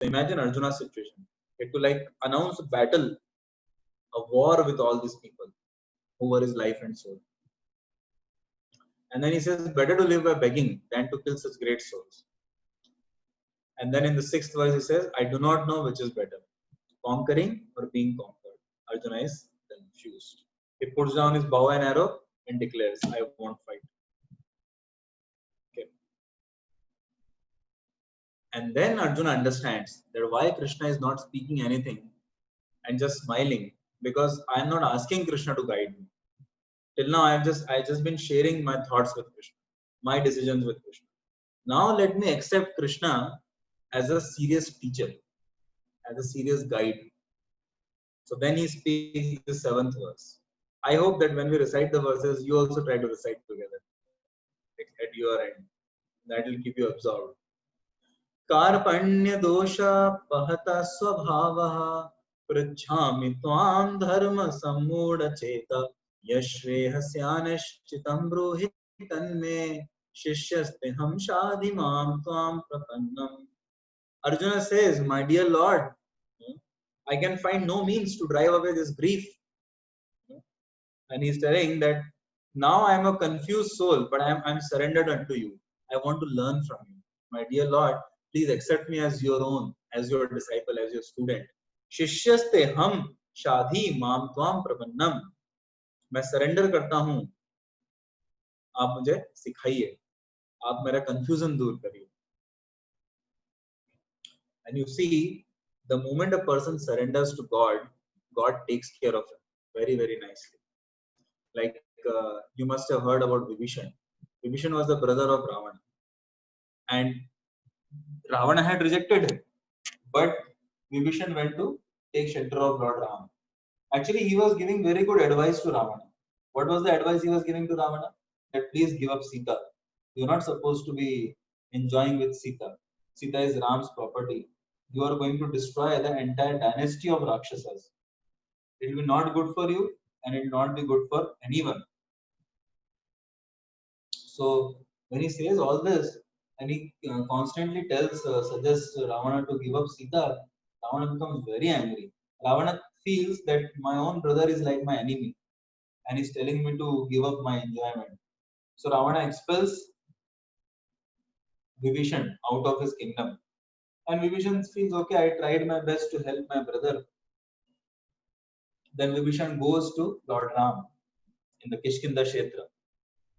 Imagine Arjuna's situation. He had to like announce a battle, a war with all these people who were his life and soul. And then he says, better to live by begging than to kill such great souls. And then in the sixth verse, he says, I do not know which is better, conquering or being conquered. Arjuna is confused. He puts down his bow and arrow and declares, I won't fight. Okay. And then Arjuna understands that why Krishna is not speaking anything and just smiling, because I am not asking Krishna to guide me. Till now, I just been sharing my thoughts with Krishna, my decisions with Krishna. Now let me accept Krishna as a serious teacher, as a serious guide. So then he speaks the seventh verse. I hope that when we recite the verses, you also try to recite together at your end. That will keep you absorbed. कार्पण्य दोष पहत स्वभाव पृच्छामि त्वां धर्म सम्मूढ़ चेत यश्रेहस्यानिश्चितं ब्रूहि तन्मे शिष्यस्ते हम शाधि मां त्वां प्रपन्नम. Arjuna says, my dear Lord, I can find no means to drive away this grief. And he's telling that now I am a confused soul, but I'm surrendered unto you. I want to learn from you. My dear Lord, please accept me as your own, as your disciple, as your student. Shishyaste ham shadhi mam tvam prabannam. मैं surrender करता हूं, आप मुझे सिखाइए, आप मेरा confusion दूर करिए. And you see, the moment a person surrenders to God, God takes care of him very, very nicely. Like you must have heard about Vibhishan. Vibhishan was the brother of Ravana, and Ravana had rejected him, but Vibhishan went to take shelter of Lord Rama. Actually, he was giving very good advice to Ravana. What was the advice he was giving to Ravana? That please give up Sita. You are not supposed to be enjoying with Sita. Sita is Ram's property. You are going to destroy the entire dynasty of Rakshasas. It will be not good for you, and it will not be good for anyone. So when he says all this, and he constantly suggests Ravana to give up Sita, Ravana becomes very angry. Ravana feels that my own brother is like my enemy, and he's telling me to give up my enjoyment. So Ravana expels Vibhishan out of his kingdom, and Vibhishan feels, okay, I tried my best to help my brother. Then Vibhishan goes to Lord Ram in the Kishkinda Kshetra.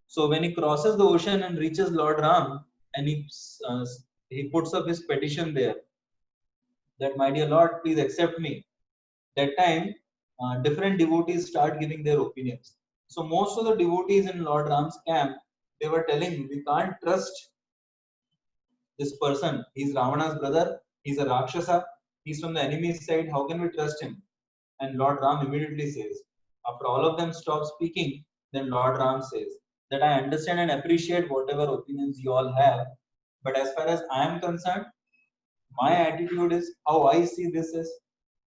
So when he crosses the ocean and reaches Lord Ram, and he puts up his petition there, that my dear Lord, please accept me. That time, different devotees start giving their opinions. So most of the devotees in Lord Ram's camp, they were telling, we can't trust this person. He's Ravana's brother. He's a Rakshasa. He's from the enemy's side. How can we trust him? And Lord Ram immediately says, after all of them stop speaking, then Lord Ram says that I understand and appreciate whatever opinions you all have. But as far as I am concerned, my attitude is, how I see this is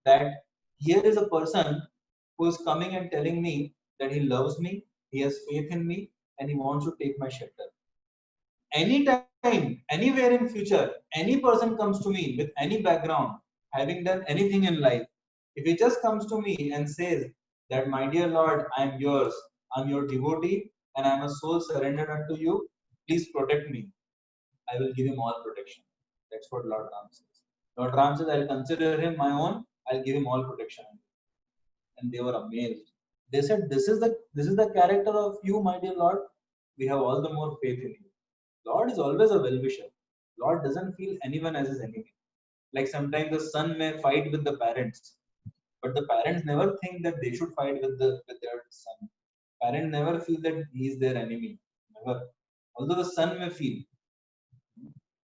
that here is a person who is coming and telling me that he loves me, he has faith in me, and he wants to take my shelter. Anytime, anywhere in future, any person comes to me with any background, having done anything in life, if he just comes to me and says that, my dear Lord, I am yours, I'm your devotee, and I'm a soul surrendered unto you, please protect me, I will give him all protection. That's what Lord Ram says. Lord Ram says, I'll consider him my own, I'll give him all protection. And they were amazed. They said, this is the character of you, my dear Lord. We have all the more faith in you. Lord is always a well-wisher. Lord doesn't feel anyone as his enemy. Like sometimes the son may fight with the parents, but the parents never think that they should fight with their son. Parents never feel that he is their enemy. Never. Although the son may feel.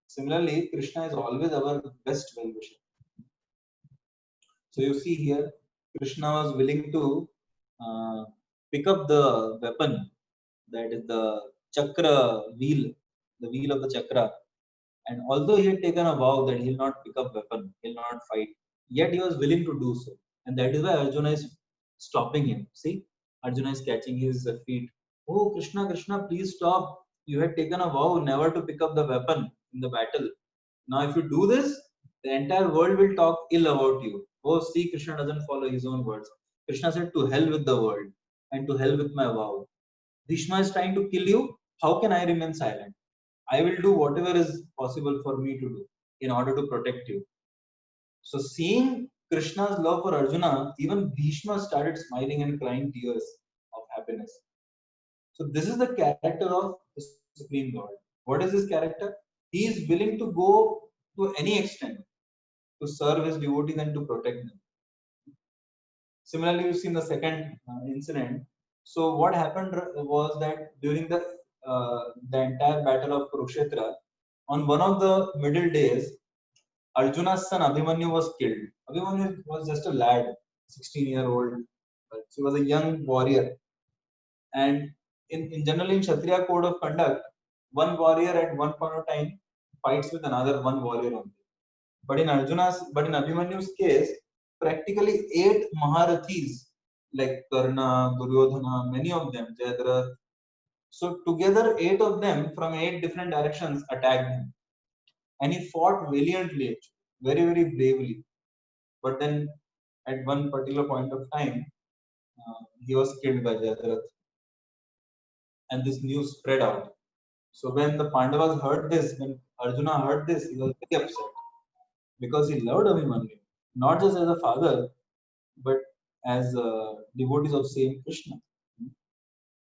Similarly, Krishna is always our best well-wisher. So you see here, Krishna was willing to uh, pick up the weapon, that is the chakra wheel, the wheel of the chakra. And although he had taken a vow that he'll not pick up weapon, he'll not fight, yet he was willing to do so. And that is why Arjuna is stopping him. See, Arjuna is catching his feet. Oh, Krishna, Krishna, please stop. You had taken a vow never to pick up the weapon in the battle. Now, if you do this, The entire world will talk ill about you. Oh, see, Krishna doesn't follow his own words. Krishna said, to hell with the world and to hell with my vow. Bhishma is trying to kill you. How can I remain silent? I will do whatever is possible for me to do in order to protect you. So, seeing Krishna's love for Arjuna, even Bhishma started smiling and crying tears of happiness. So, this is the character of the Supreme God. What is his character? He is willing to go to any extent to serve his devotees and to protect them. Similarly, you see in the second incident. So what happened was that during the entire battle of Kurukshetra, on one of the middle days, Arjuna's son Abhimanyu was killed. Abhimanyu was just a lad, 16-year-old. He was a young warrior, and in generally in Kshatriya code of conduct, one warrior at one point of time fights with another one warrior only. But in Abhimanyu's case, practically 8 Maharathis like Karna, Duryodhana, many of them, Jayadratha. So together, 8 of them from 8 different directions attacked him, and he fought valiantly, very very bravely. But then, at one particular point of time, he was killed by Jayadratha, and this news spread out. So when the Pandavas heard this, when Arjuna heard this, he was very upset because he loved Abhimanyu, not just as a father, but as devotees of same Krishna.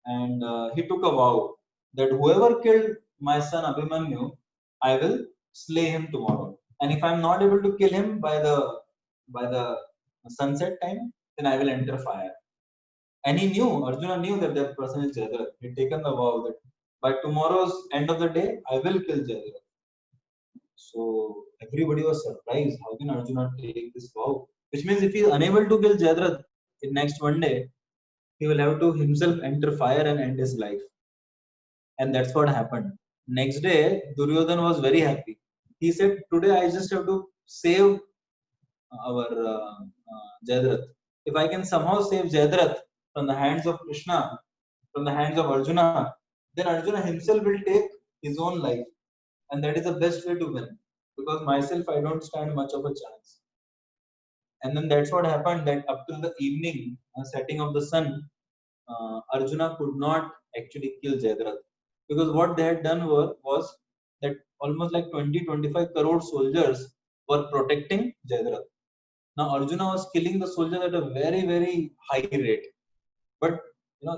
And he took a vow that whoever killed my son Abhimanyu, I will slay him tomorrow. And if I'm not able to kill him by the sunset time, then I will enter fire. And he knew, Arjuna knew that that person is Jayadratha. He had taken the vow that by tomorrow's end of the day, I will kill Jayadratha. So everybody was surprised. How can Arjuna take this vow? Which means if he is unable to kill Jayadratha in next one day, he will have to himself enter fire and end his life. And that's what happened. Next day, Duryodhan was very happy. He said, today I just have to save our Jayadratha. If I can somehow save Jayadratha from the hands of Krishna, from the hands of Arjuna, then Arjuna himself will take his own life. And that is the best way to win. Because myself, I don't stand much of a chance. And then that's what happened, that up till the evening, setting of the sun, Arjuna could not actually kill Jayadratha. Because what they had done was that almost like 20-25 crore soldiers were protecting Jayadratha. Now Arjuna was killing the soldiers at a very, very high rate. But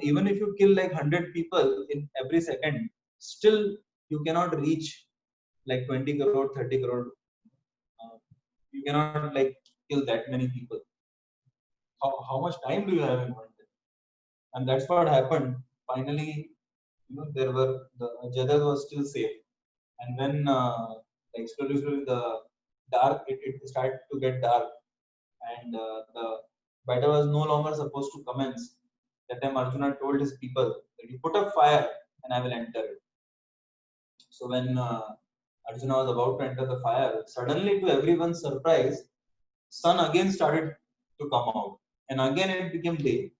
even if you kill like 100 people in every second, still you cannot reach like 20 crore, 30 crore. You cannot like kill that many people. How much time do you have in one day? And that's what happened. Finally, there were the Jadad was still safe. And when like slowly the dark, it started to get dark, and the battle was no longer supposed to commence. That time Arjuna told his people that you put up fire and I will enter it. So when Arjuna was about to enter the fire, suddenly to everyone's surprise, sun again started to come out, and again it became day.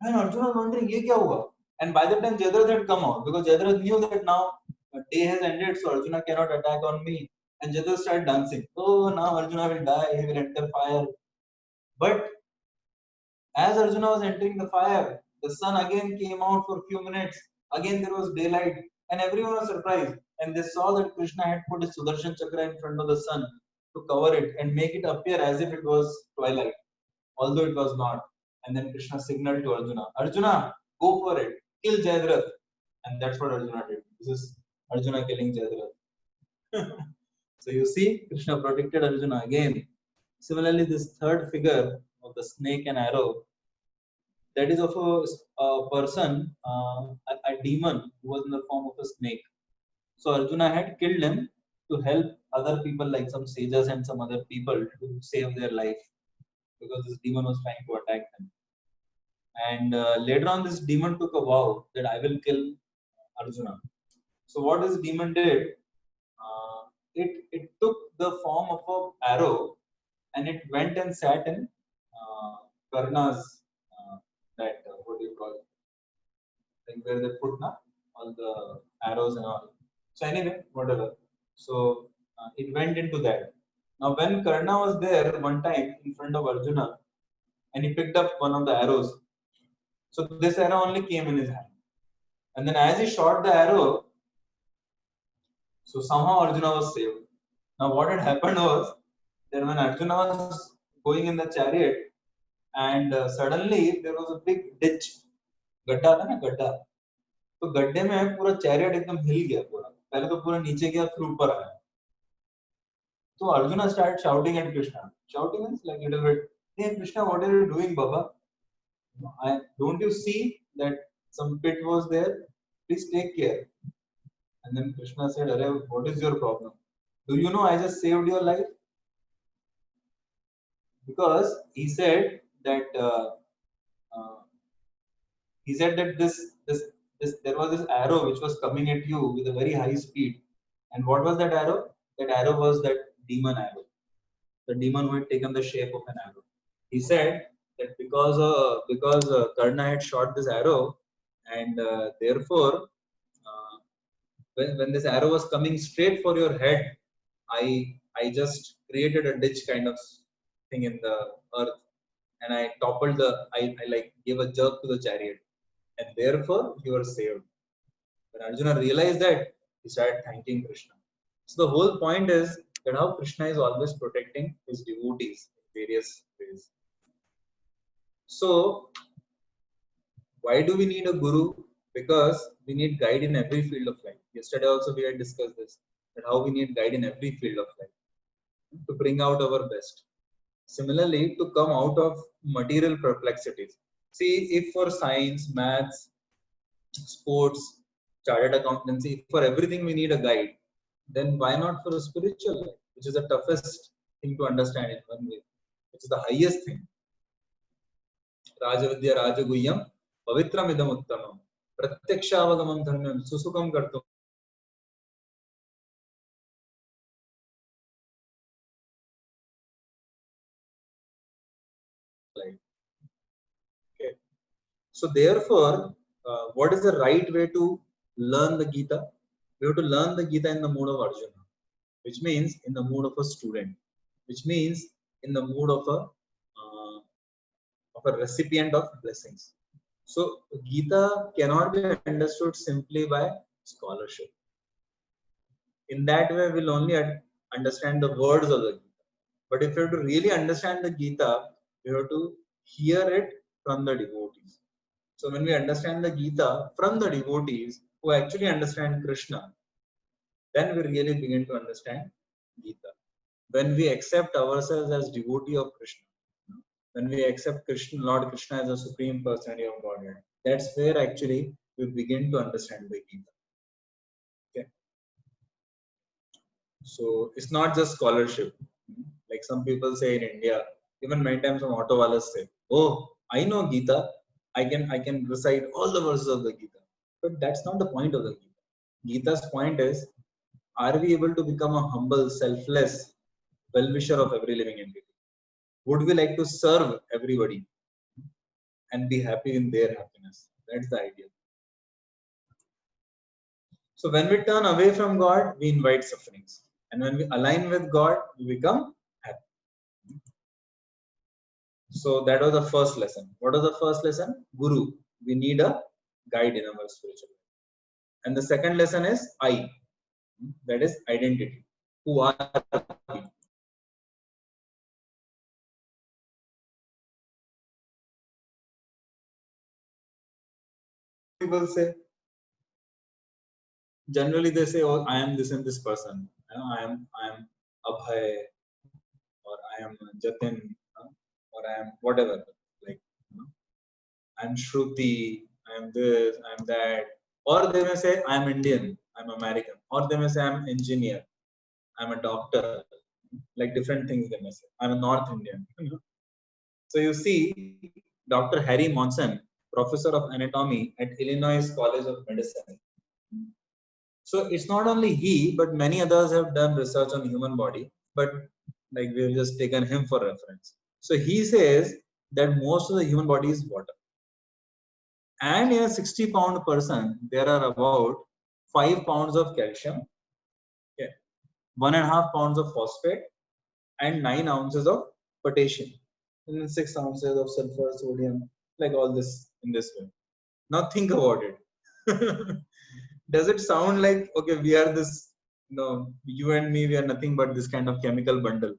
And Arjuna was wondering, "Ye kya hua?" And by the time Jayadratha had come out, because Jayadratha knew that now day has ended, so Arjuna cannot attack on me. And Jayadratha started dancing. Oh, now Arjuna will die. He will enter fire. But as Arjuna was entering the fire, the sun again came out for a few minutes. Again there was daylight, and everyone was surprised. And they saw that Krishna had put his Sudarshan Chakra in front of the sun to cover it and make it appear as if it was twilight, although it was not. And then Krishna signaled to Arjuna, Arjuna, go for it, kill Jayadratha. And that's what Arjuna did. This is Arjuna killing Jayadratha. So you see, Krishna protected Arjuna again. Similarly, this third figure of the snake and arrow, that is of a person, a demon who was in the form of a snake. So Arjuna had killed him to help other people, like some sages and some other people, to save their life because this demon was trying to attack them. And later on, this demon took a vow that I will kill Arjuna. So what this demon did, it took the form of a arrow, and it went and sat in Karna's that what do you call it? Like where they put na all the arrows and all. So anyway, whatever. So it went into that, Now, when Karna was there one time in front of Arjuna, and he picked up one of the arrows, so this arrow only came in his hand. And then as he shot the arrow, so somehow Arjuna was saved. Now, what had happened was that when Arjuna was going in the chariot, and suddenly there was a big ditch. गड्ढा था ना गड्ढा, तो गड्ढे में पूरा chariot एकदम हिल गया पूरा, पहले तो पूरा नीचे गया फिर ऊपर आया. So Arjuna started shouting at Krishna. Shouting is like a little bit, hey Krishna, what are you doing, Baba? Don't you see that some pit was there? Please take care. And then Krishna said, Arey, what is your problem? Do you know I just saved your life? Because he said that this there was this arrow which was coming at you with a very high speed. And what was that arrow? That arrow was that demon arrow. The demon who had taken the shape of an arrow. He said that because Karna had shot this arrow, and therefore when this arrow was coming straight for your head, I just created a ditch kind of thing in the earth, and I toppled I like gave a jerk to the chariot, and therefore you were saved. When Arjuna realized that, he started thanking Krishna. So the whole point is that how Krishna is always protecting his devotees in various ways. So why do we need a guru? Because we need guide in every field of life. Yesterday also we had discussed this, that how we need guide in every field of life to bring out our best. Similarly, to come out of material perplexities. See, if for science, maths, sports, chartered accountancy, for everything we need a guide, then why not for a spiritual life, which is the toughest thing to understand in one way, which is the highest thing. Rajavidya Rajaguhyam Pavitram Idam Uttamam Pratyakshavagaman Dharmam Susukam Kartum. Okay. So therefore, what is the right way to learn the Gita? We have to learn the Gita in the mood of Arjuna, which means in the mood of a student, which means in the mood of a recipient of blessings. So Gita cannot be understood simply by scholarship. In that way, we'll only understand the words of the Gita. But if you have to really understand the Gita, you have to hear it from the devotees. So when we understand the Gita from the devotees who actually understand Krishna, then we really begin to understand Gita. When we accept ourselves as devotee of Krishna, when we accept Krishna, Lord Krishna as a supreme personality of Godhead, that's where actually we begin to understand the Gita. Okay. So it's not just scholarship. Like some people say in India, even many times some auto walas say, "Oh, I know Gita. I can recite all the verses of the Gita." But that's not the point of the Gita. Gita's point is, are we able to become a humble, selfless well-wisher of every living entity? Would we like to serve everybody and be happy in their happiness? That's the idea. So when we turn away from God, we invite sufferings. And when we align with God, we become happy. So that was the first lesson. What was the first lesson? Guru. We need a guide in our spiritual life. And the second lesson is I. That is identity. Who are we? People say, generally they say, "Oh, I am this and this person. I am Abhay, or I am Jatin, or I am whatever. Like, I am Shruti. I am this. I am that." Or they may say, "I am Indian. I am American." Or they may say, "I am engineer. I am a doctor." Like different things they may say. I am a North Indian. So you see, Dr. Harry Monson, professor of anatomy at Illinois College of Medicine. So it's not only he, but many others have done research on human body, but like we've just taken him for reference. So he says that most of the human body is water. And in a 60-pound person, there are about 5 pounds of calcium, okay, 1.5 pounds of phosphate, and 9 ounces of potassium, and then 6 ounces of sulfur, sodium, like all this in this way. Now think about it. Does it sound like, okay, we are this, no, you and me, we are nothing but this kind of chemical bundle?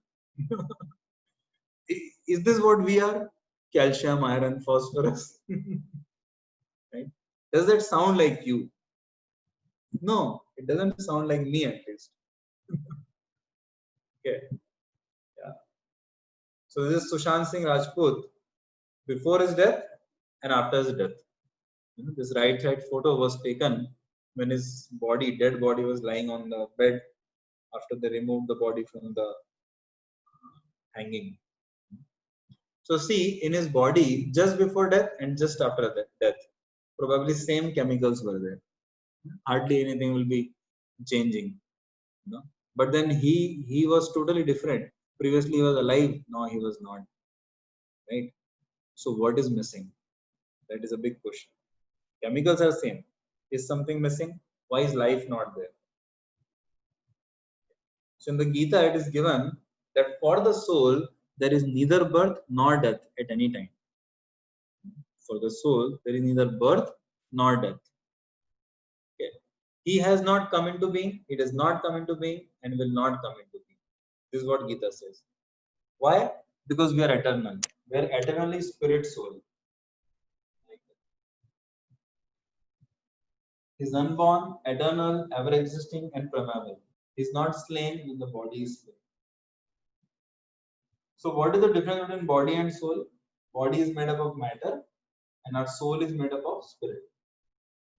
Is this what we are? Calcium, iron, phosphorus. Right? Does that sound like you? No, it doesn't sound like me at least. Okay. Yeah. So this is Sushant Singh Rajput before his death and after his death. This right side photo was taken when his body, dead body, was lying on the bed after they removed the body from the hanging. So see, in his body, just before death and just after death, probably same chemicals were there. Hardly anything will be changing. You know? But then he was totally different. Previously he was alive, now he was not. Right? So what is missing? That is a big question. Chemicals are same. Is something missing? Why is life not there? So in the Gita it is given that for the soul there is neither birth nor death at any time. For the soul there is neither birth nor death. Okay. He has not come into being, it does not come into being, and will not come into being. This is what Gita says. Why? Because we are eternal. We are eternally spirit soul. He is unborn, eternal, ever existing, and primeval. He is not slain when the body is slain. So, what is the difference between body and soul? Body is made up of matter, and our soul is made up of spirit.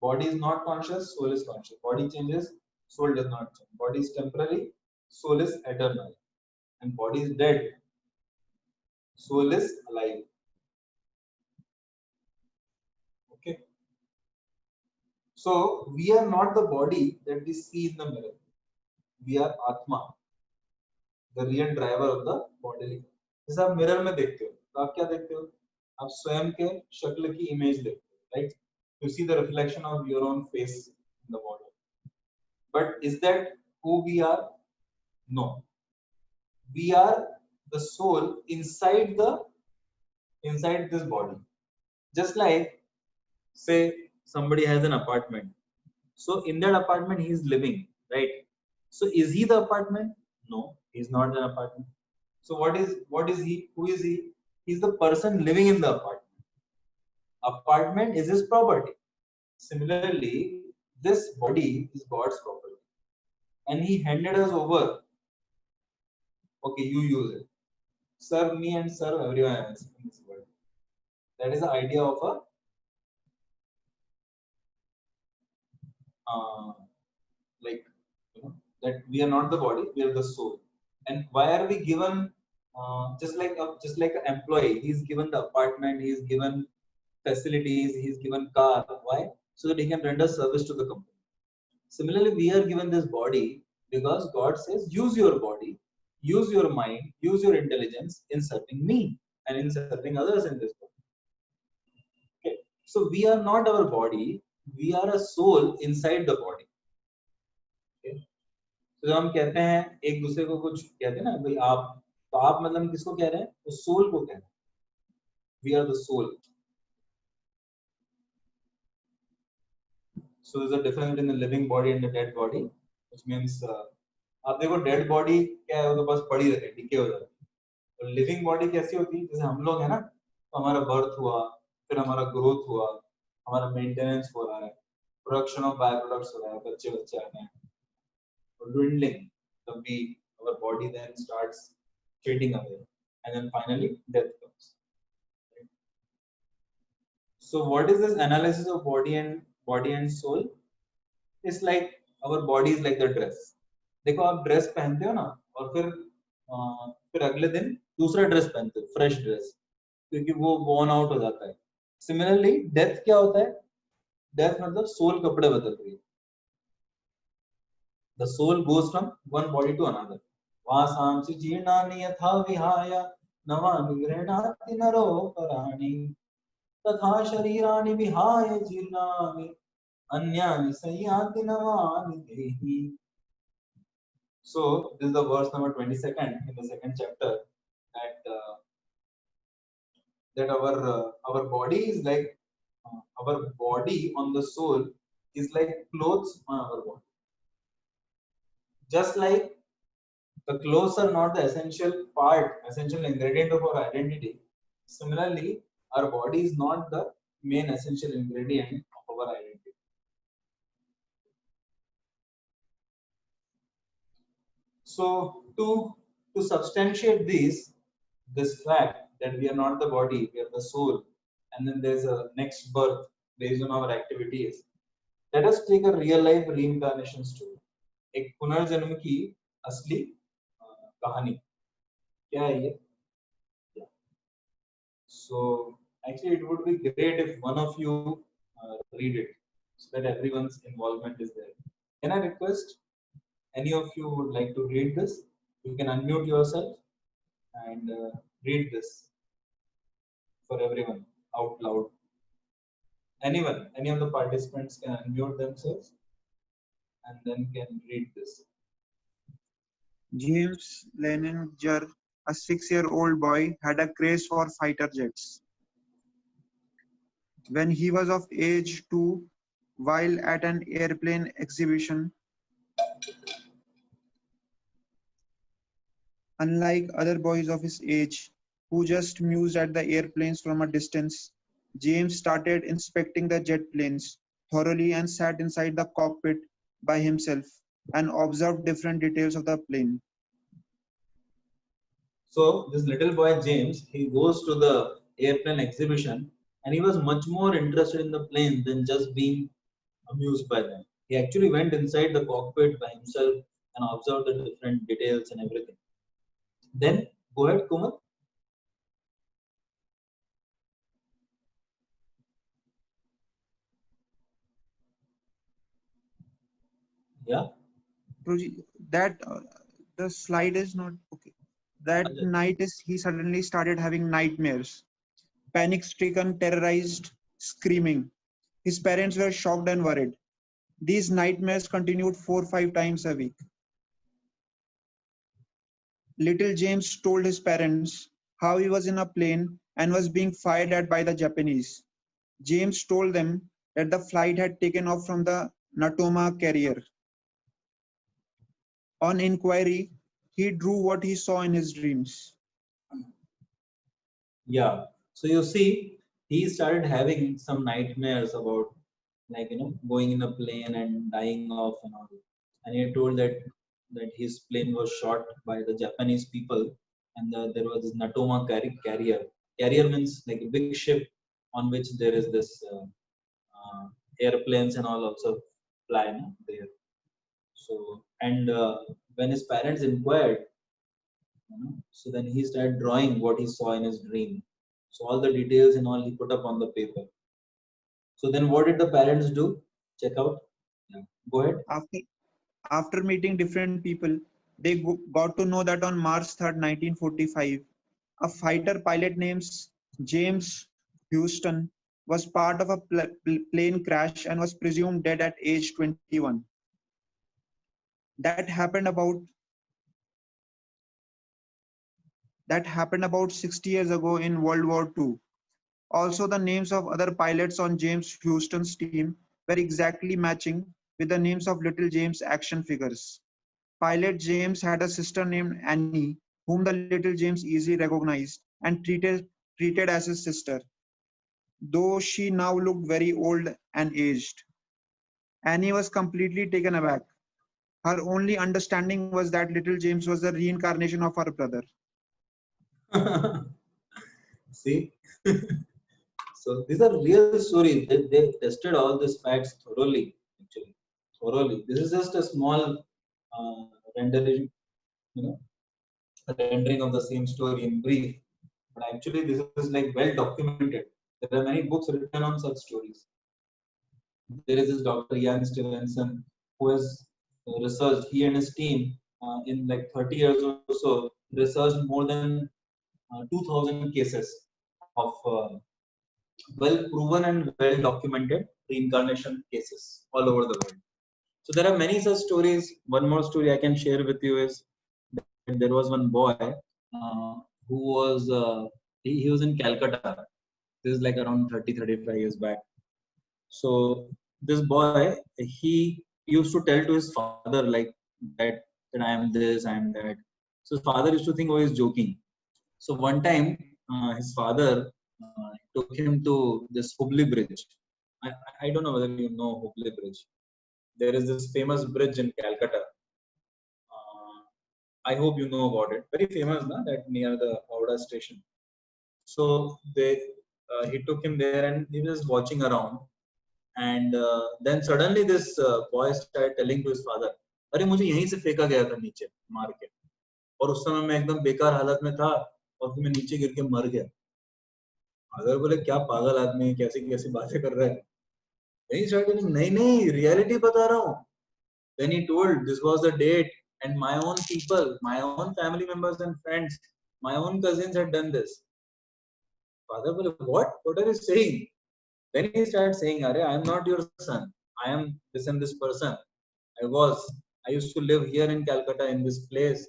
Body is not conscious, soul is conscious. Body changes, soul does not change. Body is temporary, soul is eternal. And body is dead, soul is alive. Okay. So we are not the body that we see in the mirror. We are Atma, the real driver of the bodily. जैसे आप mirror में देखते हो, तो आप क्या देखते हो? आप स्वयं के शक्ल की इमेज देखते हो, right? You see the reflection of your own face in the model. But is that who we are? No. We are the soul inside this body. Just like, say, somebody has an apartment. So in that apartment he is living, right? So is he the apartment? No, he is not the apartment. So what is he? Who is he? He's the person living in the apartment. Apartment is his property. Similarly, this body is God's property. And he handed us over. Okay, you use it. Serve me and serve everyone else in this world. That is the idea of a like, you know, that we are not the body, we are the soul. And why are we given just like an employee? He's given the apartment, he's given facilities, he's given car. Why? So that he can render service to the company. Similarly, we are given this body because God says, use your body, use your mind, use your intelligence in serving me and in serving others in this world. Okay. So we are not our body, we are a soul inside the body. Okay. तो जब हम कहते हैं एक दूसरे को कुछ कहते हैं ना भाई आप, तो आप मतलब किसको कह रहे हैं? तो सोल को कह रहे हैं. We are the soul. So there's a difference between the living body and the dead body, which means आप देखो डेड बॉडी क्या है, वो तो बस पड़ी रहती है, डिके हो जाती है. और लिविंग बॉडी कैसी होती है? जैसे हम लोग है ना, तो हमारा बर्थ हुआ, फिर हमारा ग्रोथ हुआ, हमारा मेंटेनेंस हो रहा है, प्रोडक्शन ऑफ बाय प्रोडक्ट्स हो रहा है, बच्चे बच्चे आ रहे हैं, dwindling the week, our body then starts fading away, and then finally death comes. Right? So what is this analysis of body and soul? It's like our body is like the dress. देखो आप dress पहनते हो ना, और फिर अगले दिन दूसरा ड्रेस पहनते हो, फ्रेश ड्रेस, क्योंकि वो worn आउट हो जाता है. सिमिलरली डेथ क्या होता है? डेथ मतलब सोल कपड़े बदल रही है. The soul goes from one body to another. वासांसि जीर्णानि यथा विहाय नवानि गृह्णाति नरो पराणि तथा शरीराणि विहाय जीर्णानि अन्यानि संयाति नवानि देहि. So this is the verse number 22nd in the second chapter, that our body is like our body on the soul is like clothes on our body. Just like the clothes are not the essential ingredient of our identity. Similarly, our body is not the main essential ingredient of our identity. So to substantiate this fact that we are not the body, we are the soul, and then there's a next birth based on our activities. Let us take a real life reincarnation story. एक पुनर्जन्म की असली कहानी क्या है ये? So actually, it would be great if one of you read it, so that everyone's involvement is there. Can I request any of you would like to read this? You can unmute yourself and read this for everyone out loud. Anyone, any of the participants can unmute themselves and then can read this. James Leninger, a 6-year-old boy, had a craze for fighter jets. When he was of age 2, while at an airplane exhibition, unlike other boys of his age who just mused at the airplanes from a distance, James started inspecting the jet planes thoroughly and sat inside the cockpit by himself and observed different details of the plane. So this little boy James, he goes to the airplane exhibition, and he was much more interested in the plane than just being amused by them. He actually went inside the cockpit by himself and observed the different details and everything. Then go ahead, Kumar. Yeah. That the slide is not okay. That night he suddenly started having nightmares. Panic-stricken, terrorized, screaming. His parents were shocked and worried. These nightmares continued 4 or 5 times a week. Little James told his parents how he was in a plane and was being fired at by the Japanese. James told them that the flight had taken off from the Natoma carrier. On inquiry, he drew what he saw in his dreams. Yeah. So you see, he started having some nightmares about, like, going in a plane and dying off and all. And he told that his plane was shot by the Japanese people, and there was this Natoma carrier. Carrier means like a big ship on which there is this airplanes and all also fly there. So, and when his parents inquired, so then he started drawing what he saw in his dream. So all the details and all he put up on the paper. So then what did the parents do? Check out. Yeah. Go ahead. After meeting different people, they got to know that on March 3rd, 1945, a fighter pilot named James Houston was part of a plane crash and was presumed dead at age 21. That happened about 60 years ago in World War II. Also, the names of other pilots on James Houston's team were exactly matching with the names of little James action figures. Pilot James had a sister named Annie, whom the little James easily recognized and treated as his sister, though she now looked very old and aged. Annie was completely taken aback. Her only understanding was that little James was the reincarnation of her brother. See? So these are real stories. They tested all these facts thoroughly, actually. Thoroughly. This is just a small rendering, rendering of the same story in brief. But actually, this is like well documented. There are many books written on such stories. There is this Dr. Ian Stevenson who has researched, he and his team, in like 30 years or so, researched more than 2,000 cases of well proven and well documented reincarnation cases all over the world. So there are many such stories. One more story I can share with you is that there was one boy who was he was in Calcutta. This is like around 30-35 years back. So this boy, he used to tell to his father like that I am this, I am that. So his father used to think, oh, he's joking. So one time, his father took him to this Hubli Bridge. I, I don't know whether you know Hubli Bridge. There is this famous bridge in Calcutta. I hope you know about it. Very famous, na? That near the Howrah station. So he took him there and he was watching around. And then suddenly this boy started telling to his father, अरे मुझे यहीं से फेंका गया था नीचे मार के और उस समय मैं एकदम बेकार हालत में था और फिर मैं नीचे गिर के मर गया. अगर बोले क्या पागल आदमी है, कैसी कैसी बातें कर रहा है. Then he started telling, नहीं नहीं रियलिटी बता रहा हूँ. Then he told this was the date and my own people, my own family members and friends, my own cousins had done this. Father बोले what are you saying? Then he started saying, Are, I am not your son. I am this and this person. I used to live here in Calcutta in this place.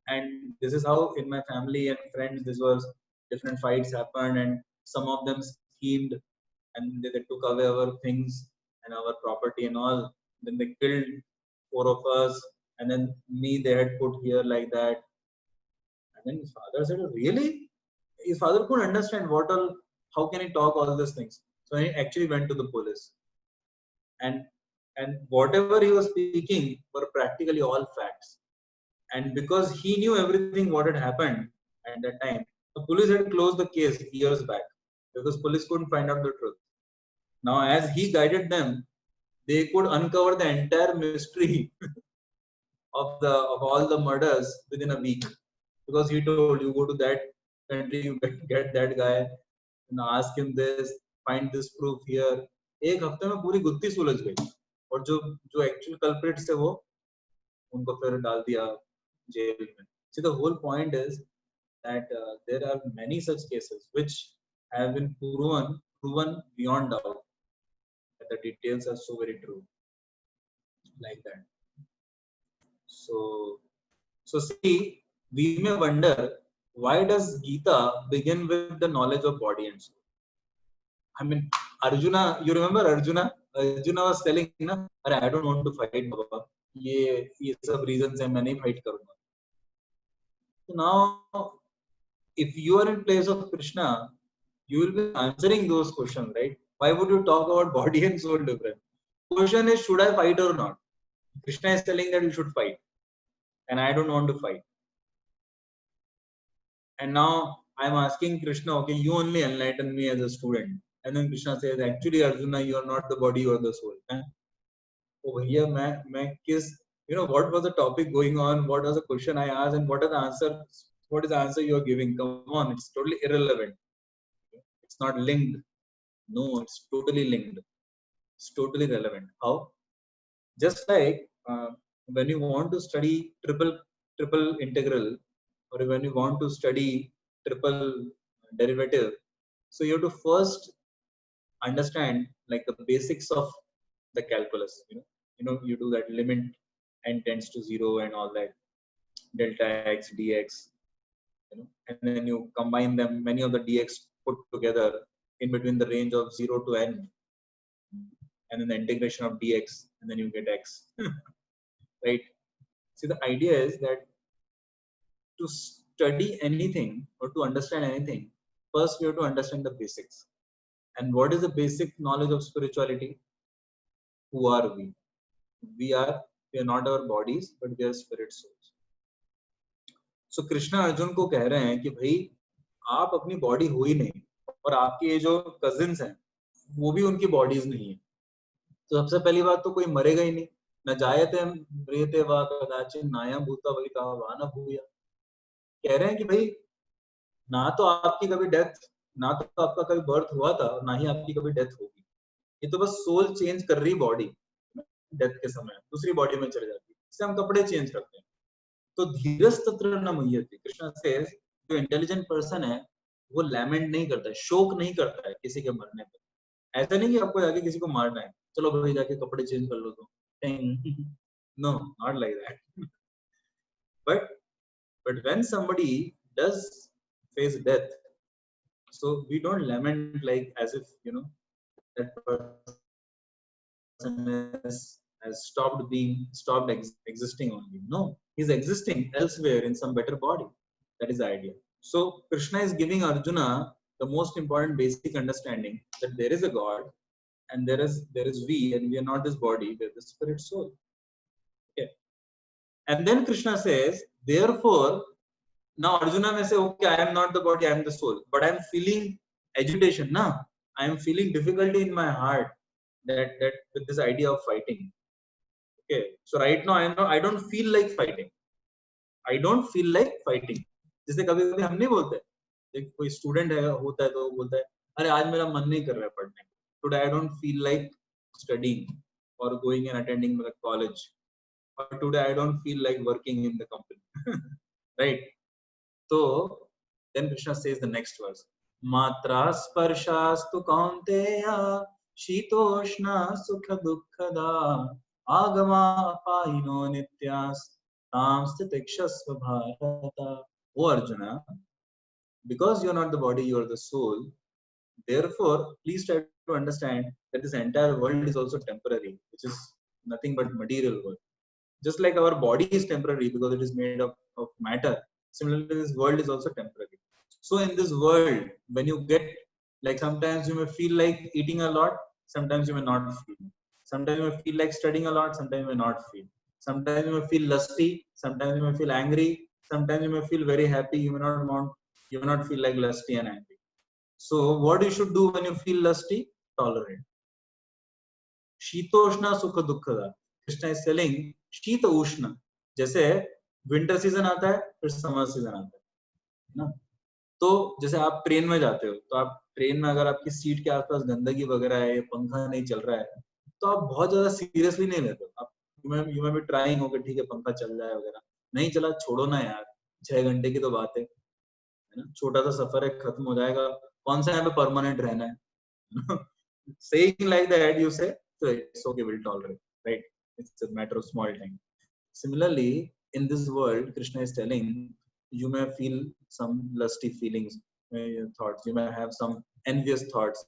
And this is how in my family and friends, this was different fights happened and some of them schemed and they took away our things and our property and all. Then they killed 4 of us and then me they had put here like that. And then his father said, really? His father couldn't understand how can he talk all these things. So he actually went to the police, and whatever he was speaking were practically all facts. And because he knew everything what had happened at that time, the police had closed the case years back because police couldn't find out the truth. Now, as he guided them, they could uncover the entire mystery of all the murders within a week because he told you go to that country, you get that guy, and ask him this, find this proof here. एक हफ्ते में पूरी गुत्थी सुलझ गई और जो actual culprits थे वो उनको फिर डाल दिया जेल में. See, the whole point is that there are many such cases which have been proven beyond doubt. That the details are so very true, like that. So see, we may wonder why does Gita begin with the knowledge of body and soul? I mean, Arjuna, you remember Arjuna? Arjuna was telling, na, I don't want to fight, Baba. ये सब reasons है मैं नहीं fight करूँगा. So now, if you are in place of Krishna, you will be answering those questions, right? Why would you talk about body and soul different? Question is, should I fight or not? Krishna is telling that you should fight, and I don't want to fight. And now I'm asking Krishna, okay, you only enlighten me as a student. And then Krishna says, actually, Arjuna, you are not the body, you are the soul. Over here, what was the topic going on? What was the question I asked, and what are the answer? What is the answer you are giving? Come on, it's totally irrelevant. It's not linked. No, it's totally linked. It's totally relevant. How? Just like when you want to study triple integral, or when you want to study triple derivative, so you have to first understand like the basics of the calculus. You do that limit n tends to 0 and all that, delta x dx, and then you combine them, many of the dx put together in between the range of 0 to n, and then the integration of dx, and then you get x. Right? See, the idea is that to study anything or to understand anything, first we have to understand the basics. And what is the basic knowledge of spirituality? Who are we? We are not our bodies, but we are spirit souls. So Krishna Arjun को कह रहे हैं कि भाई आप अपनी body हो ही नहीं, और आपके ये जो कजिन्स हैं वो भी उनकी बॉडीज नहीं है. तो सबसे पहली बात तो कोई मरेगा ही नहीं. न जायते म्रियते वा कदाचिन नायं भूत्वा भविता वा न भूया. कह रहे हैं कि भाई ना तो आपकी कभी डेथ, ना तो आपका कभी बर्थ हुआ था, ना ही आपकी कभी डेथ होगी. ये तो बस सोल चेंज कर रही बॉडी डेथ के समय, दूसरी बॉडी में चले जाती है. इससे हम कपड़े चेंज करते हैं. तो धीरज तत्र न मुह्यते. कृष्ण सेज जो इंटेलिजेंट पर्सन है वो लैमेंट नहीं करता है, शोक नहीं करता है किसी के मरने पर. ऐसा नहीं कि आपको जाके किसी को मारना है, चलो भाई जाके कपड़े चेंज कर लो. तो thing. No, not like that. But when somebody does face death, so we don't lament like as if that person has stopped existing only. No, he's existing elsewhere in some better body. That is the idea. So Krishna is giving Arjuna the most important basic understanding that there is a God and there is we, and we are not this body, we are the spirit soul. Okay. And then Krishna says, therefore, now Arjuna may say, okay, I am not the body, I am the soul, but I am feeling agitation. Now I am feeling difficulty in my heart that with this idea of fighting. Okay, so right now I don't feel like fighting. I don't feel like fighting. जैसे कभी कभी हम नहीं बोलते, एक कोई student है होता है तो वो बोलता है अरे आज मेरा मन नहीं कर रहा है पढ़ने, today I don't feel like studying or going and attending the college, or today I don't feel like working in the company. Right? So then Krishna says the next verse, matra sparshastu kaunteya shitoshna sukha dukkada agama apayino nityas tamstitikshasva bharata. O Arjuna, because you are not the body, you are the soul. Therefore, please try to understand that this entire world is also temporary, which is nothing but material world. Just like our body is temporary because it is made up of matter, similarly, this world is also temporary. So, in this world, when you get, like sometimes you may feel like eating a lot, sometimes you may not feel. Sometimes you may feel like studying a lot, sometimes you may not feel. Sometimes you may feel lusty, sometimes you may feel angry, sometimes you may feel very happy, you may not feel like lusty and angry. So, what you should do when you feel lusty? Tolerate. शीतोष्ण सुख दुखदा. Krishna is telling शीत उष्ण. जैसे winter season आता है फिर summer season आता है ना. तो जैसे आप ट्रेन में जाते हो तो आप ट्रेन में अगर आपकी सीट के आसपास गंदगी वगैरह है, पंखा नहीं चल रहा है, तो आप बहुत ज्यादा सीरियसली नहीं लेते हो. आप यू में भी ट्राइंग होकर ठीक है पंखा चल रहा है वगैरह, नहीं चला छोड़ो ना यार, 6 घंटे की तो बात है ना, छोटा सा सफर है, खत्म हो जाएगा, कौन सा यहाँ पे परमानेंट रहना है. Saying like that, you say, so it's okay, we'll tolerate, right? It's a matter of small time. Similarly, in this world, Krishna is telling, you may feel some lusty feelings, thoughts, you may have some envious thoughts,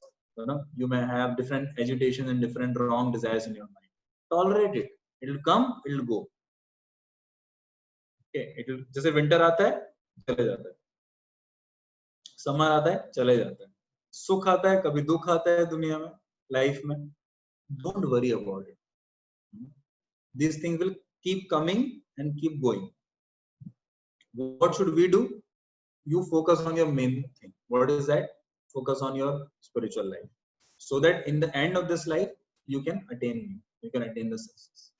you may have different agitation and different wrong desires in your mind. Tolerate it. It'll come, it'll go. Okay, it'll, जैसे winter आता है, चले जाता है. Summer आता है, चले जाता है. सुख आता है, कभी दुख आता है दुनिया में, लाइफ में. Don't worry about it. These things will keep coming and keep going. What should we do? You focus on your main thing. What is that? Focus on your spiritual life, so that in the end of this life you can attain the success.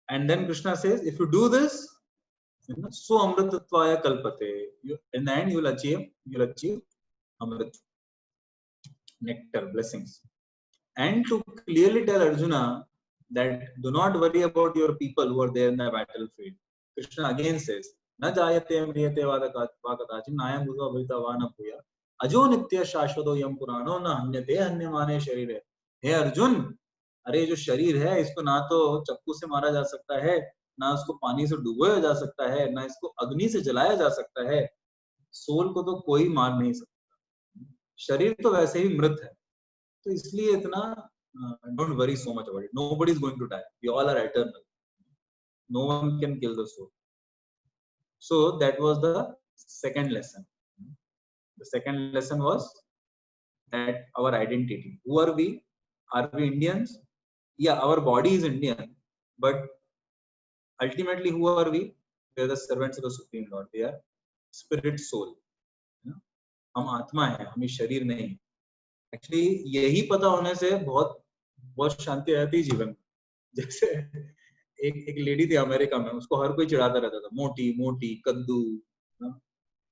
And then Krishna says, if you do this, so amritatvaya kalpate. In the end, you'll achieve amrit, nectar, blessings. And to clearly tell Arjuna that do not worry about your people who are there in the battlefield, Krishna again says, Na jayate mriyate vakatachin nayam bhutva bhavita vana bhuya ajo nitya shashvato yam purano na hanyate hanyamane sharire. Hey Arjun, अरे जो शरीर है इसको ना तो चक्कू से मारा जा सकता है, ना उसको पानी से डुबोया जा सकता है, ना इसको अग्नि से जलाया जा सकता है. सोल को तो कोई मार नहीं सकता, शरीर तो वैसे ही मृत है. तो इसलिए इतना don't worry so much about it. Nobody is going to die. We all are eternal. No one can kill the soul. So that was the second lesson. The second lesson was that our identity. Who are we? Are we Indians? Yeah, our body is Indian, but ultimately who are we? We are the servants of the Supreme Lord. We are spirit soul. हम आत्मा है, हम शरीर नहीं. Actually यही पता होने से बहुत शांति रहती है जीवन में. जैसे एक लेडी थी अमेरिका में, उसको हर कोई चिढ़ाता रहता था, मोटी मोटी कद्दू,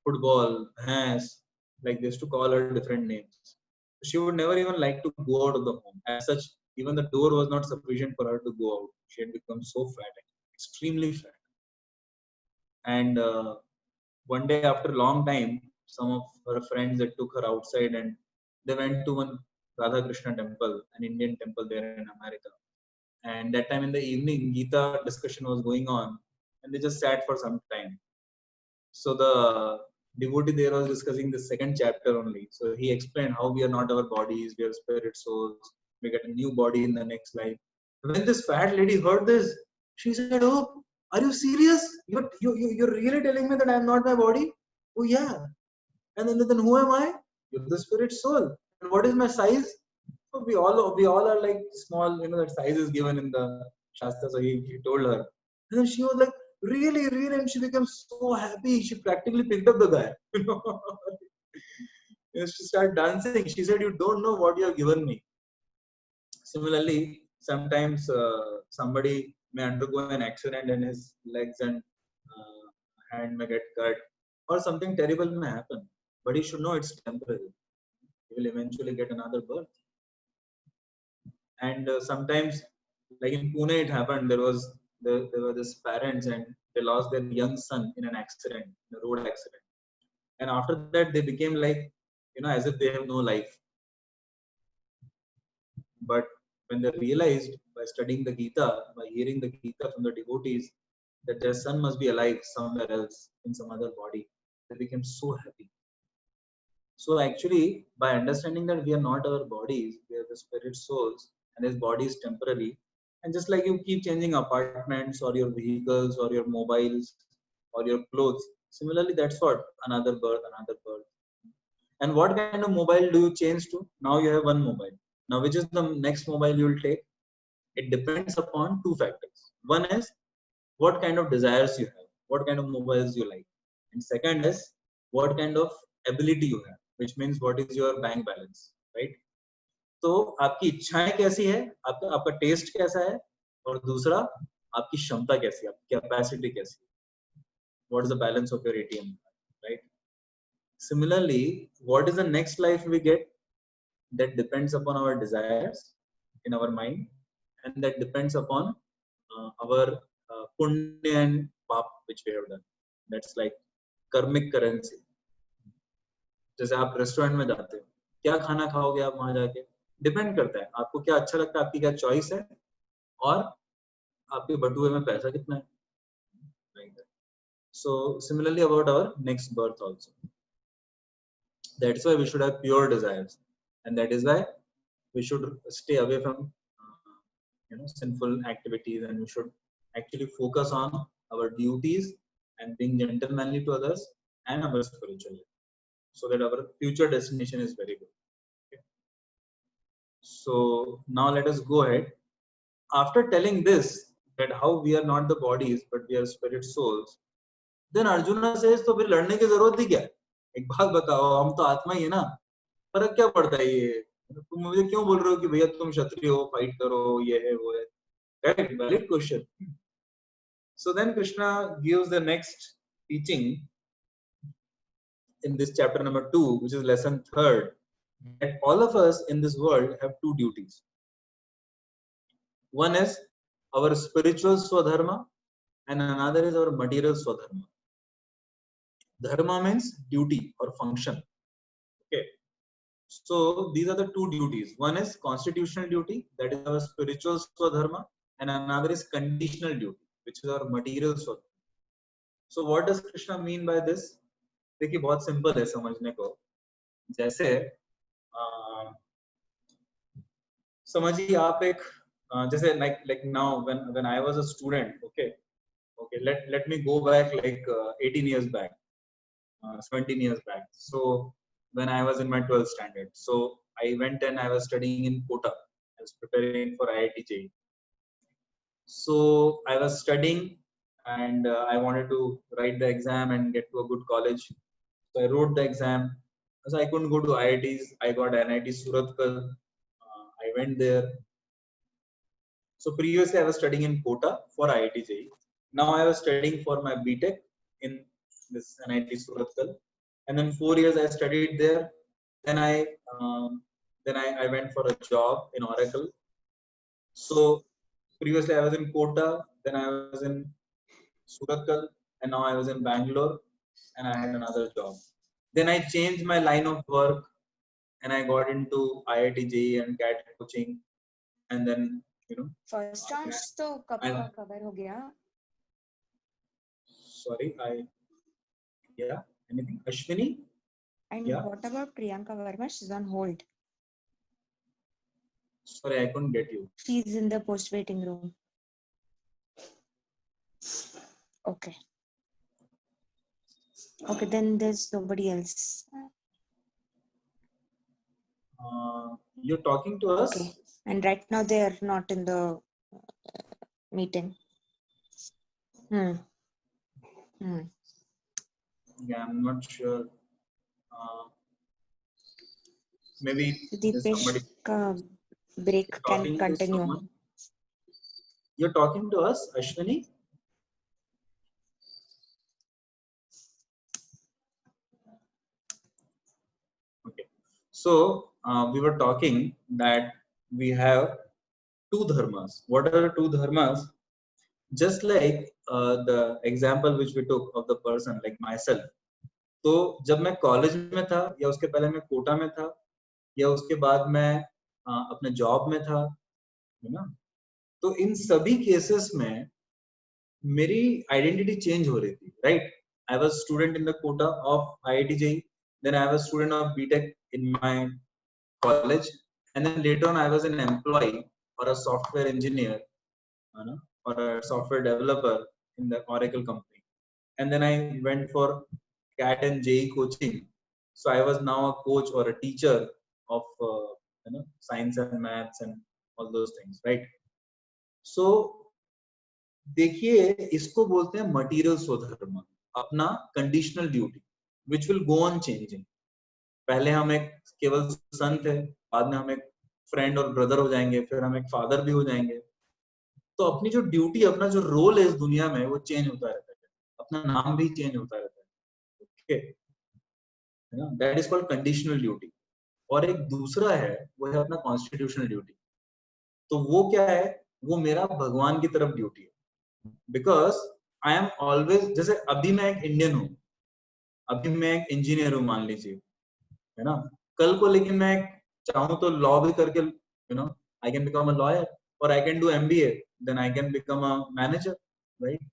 फुटबॉल, भैंस, like they used to call her different names. She would never even like to go out of the home. As such, even the door was not sufficient for her to go out. She had become so fat, extremely fat. And one day after a long time, some of her friends that took her outside and they went to one Radha Krishna temple, an Indian temple there in America. And that time in the evening, Gita discussion was going on, and they just sat for some time. So the devotee there was discussing the second chapter only. So he explained how we are not our bodies, we are spirit souls, we get a new body in the next life. When this fat lady heard this, she said, "Oh, are you serious? You're really telling me that I'm not my body? Oh yeah. And then who am I? You're the spirit soul. And what is my size? So we all are like small, that size is given in the Shastra. So he told her. And then she was like, really, really, and she became so happy. She practically picked up the guy. She started dancing. She said, "You don't know what you have given me." Similarly, sometimes somebody may undergo an accident and his legs and hand may get cut, or something terrible may happen. But he should know it's temporary. He will eventually get another birth. And sometimes, like in Pune, it happened. There were these parents and they lost their young son in an accident, in a road accident. And after that, they became like, as if they have no life. But when they realized by studying the Gita, by hearing the Gita from the devotees, that their son must be alive somewhere else in some other body, they became so happy. So actually, by understanding that we are not our bodies, we are the spirit souls, and this body is temporary. And just like you keep changing apartments or your vehicles or your mobiles or your clothes, similarly, that's what another birth, another birth. And what kind of mobile do you change to? Now you have one mobile. Now, which is the next mobile you will take? It depends upon two factors. One is what kind of desires you have, what kind of mobiles you like. And second is what kind of ability you have, which means what is your bank balance, right? तो आपकी इच्छाएं कैसी है, आपका आपका test कैसा है, और दूसरा आपकी क्षमता कैसी है, आपकी कैपेसिटी कैसी है, what is the balance of your ATM, right? Similarly, what is the next life we get? That depends upon our desires in our mind, and that depends upon our punya and pap which we have done. That's like karmic currency. जैसे आप restaurant में जाते हो, क्या खाना खाओगे आप वहां जाके, डिपेंड करता है आपको क्या अच्छा लगता है, आपकी क्या चॉइस है, और आपके बटुए में पैसा कितना है. So similarly about our next birth also. That's why we should have pure desires, and that is why we should stay away from sinful activities, and we should actually focus on our duties and being gentlemanly to others and our spiritual life, so that our future destination is very good. Okay. So now let us go ahead. After telling this, that how we are not the bodies but we are spirit souls, then Arjuna says, तो फिर लड़ने की जरूरत ही क्या है? एक बात बताओ, हम तो आत्मा ही है ना, फर्क क्या पड़ता है ये, तुम मुझे क्यों बोल रहे हो कि भैया तुम क्षत्रिय हो, फाइट करो, ये है वो है. Correct, valid question. So then Krishna gives the next teaching in this chapter number 2, which is lesson 3rd, that all of us in this world have two duties. One is our spiritual swadharma, and another is our material swadharma. Dharma means duty or function. Okay. So these are the two duties. One is constitutional duty, that is our spiritual swadharma, and another is conditional duty, which is our material swadharma. So what does Krishna mean by this? देखिए बहुत simple है समझने को. जैसे समझिए आप एक जैसे like now when I was a student, okay, let me go back like 18 years back, 17 years back. So when I was in my 12th standard, so I went and I was studying in Kota. I was preparing for IIT JEE. So I was studying, and I wanted to write the exam and get to a good college. So I wrote the exam. So I couldn't go to IITs. I got NIT Surathkal. I went there. So previously I was studying in Kota for IIT JEE. Now I was studying for my BTech in this NIT Surathkal. And then 4 years I studied there. Then I went for a job in Oracle. So previously I was in Kota, then I was in Surathkal, and now I was in Bangalore, and I had another job. Then I changed my line of work. and I got into IIT JEE and CAT coaching, and then first round तो कब I- का cover हो गया? sorry, anything Ashwini? And Yeah. what about Priyanka Verma? She's on hold. Sorry, I couldn't get you. She's in the post waiting room. Okay. Okay, then there's nobody else. You're talking to us? Okay. And right now they are not in the meeting. Yeah, I'm not sure. Maybe there's somebody Deepesh ka break can talking to continue. someone. You're talking to us, Ashwini? Okay. So we were talking that we have two dharmas. What are the two dharmas? Just like the example which we took of the person like myself. तो जब मैं college में था या उसके पहले मैं कोटा में था या उसके बाद मैं अपने जॉब में था, है ना, तो इन सभी केसेस में मेरी आइडेंटिटी चेंज हो रही थी, right? I was student in the quota of IIT JEE, then I was student of BTech in my college, and then later on I was an employ or a software engineer, है ना, or a software developer in the Oracle company, and then I went for CAT and JEE coaching. So I was now a coach or a teacher of science and maths and all those things, right? So देखिए, इसको बोलते हैं material स्वधर्म, अपना conditional duty which will go on changing. पहले हम एक केवल सन थे, बाद में हम एक फ्रेंड और ब्रदर हो जाएंगे, फिर हम एक फादर भी हो जाएंगे. तो अपनी जो ड्यूटी, अपना जो रोल है इस दुनिया में, वो चेंज होता रहता है, अपना नाम भी चेंज होता रहता है. ओके, है ना, that is called conditional duty. और एक दूसरा है, वो है अपना कॉन्स्टिट्यूशनल ड्यूटी. तो वो क्या है? वो मेरा भगवान की तरफ ड्यूटी है. बिकॉज आई एम ऑलवेज, जैसे अभी मैं एक इंडियन हूँ, अभी मैं एक इंजीनियर हूँ मान लीजिए, है ना, कल को लेकिन मैं चाहूँ तो लॉ भी करके I can become a lawyer, or I can do MBA, then I can become a manager, right?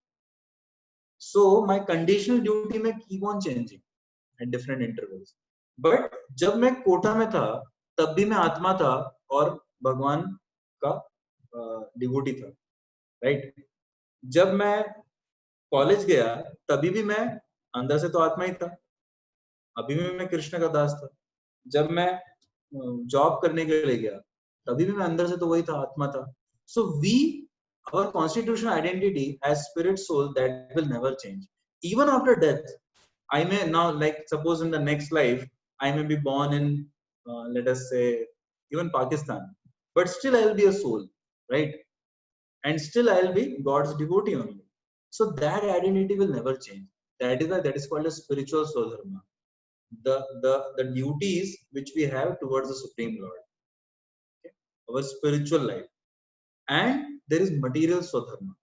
So my conditional duty may keep on changing at different intervals. But जब मैं कोटा में था, तब भी मैं आत्मा था और भगवान का डिवोटी था, right? जब मैं कॉलेज गया, तभी भी मैं अंदर से तो आत्मा ही था, अभी भी मैं कृष्ण का दास था. जब मैं जॉब करने के लिए गया, तभी भी मैं अंदर से तो वही था, आत्मा था. So our constitutional identity as spirit soul, that will never change. Even after death, I may now, like suppose in the next life, I may be born in, let us say, even Pakistan, but still I will be a soul, right? And still I will be God's devotee only. So that identity will never change. That is why that is called a spiritual Swadharma. The duties which we have towards the Supreme Lord, okay? Our spiritual life. And there is material Swadharma.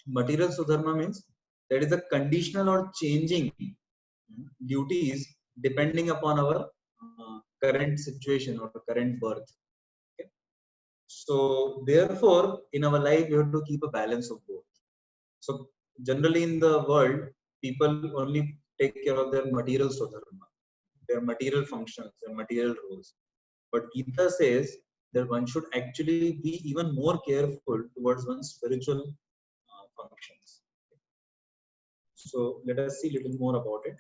Material Swadharma means that is a conditional or changing duties depending upon our current situation or current birth. Okay? So therefore, in our life, we have to keep a balance of both. So generally in the world, people only take care of their material Swadharma, their material functions, their material roles. But Gita says that one should actually be even more careful towards one's spiritual functions. So let us see a little more about it.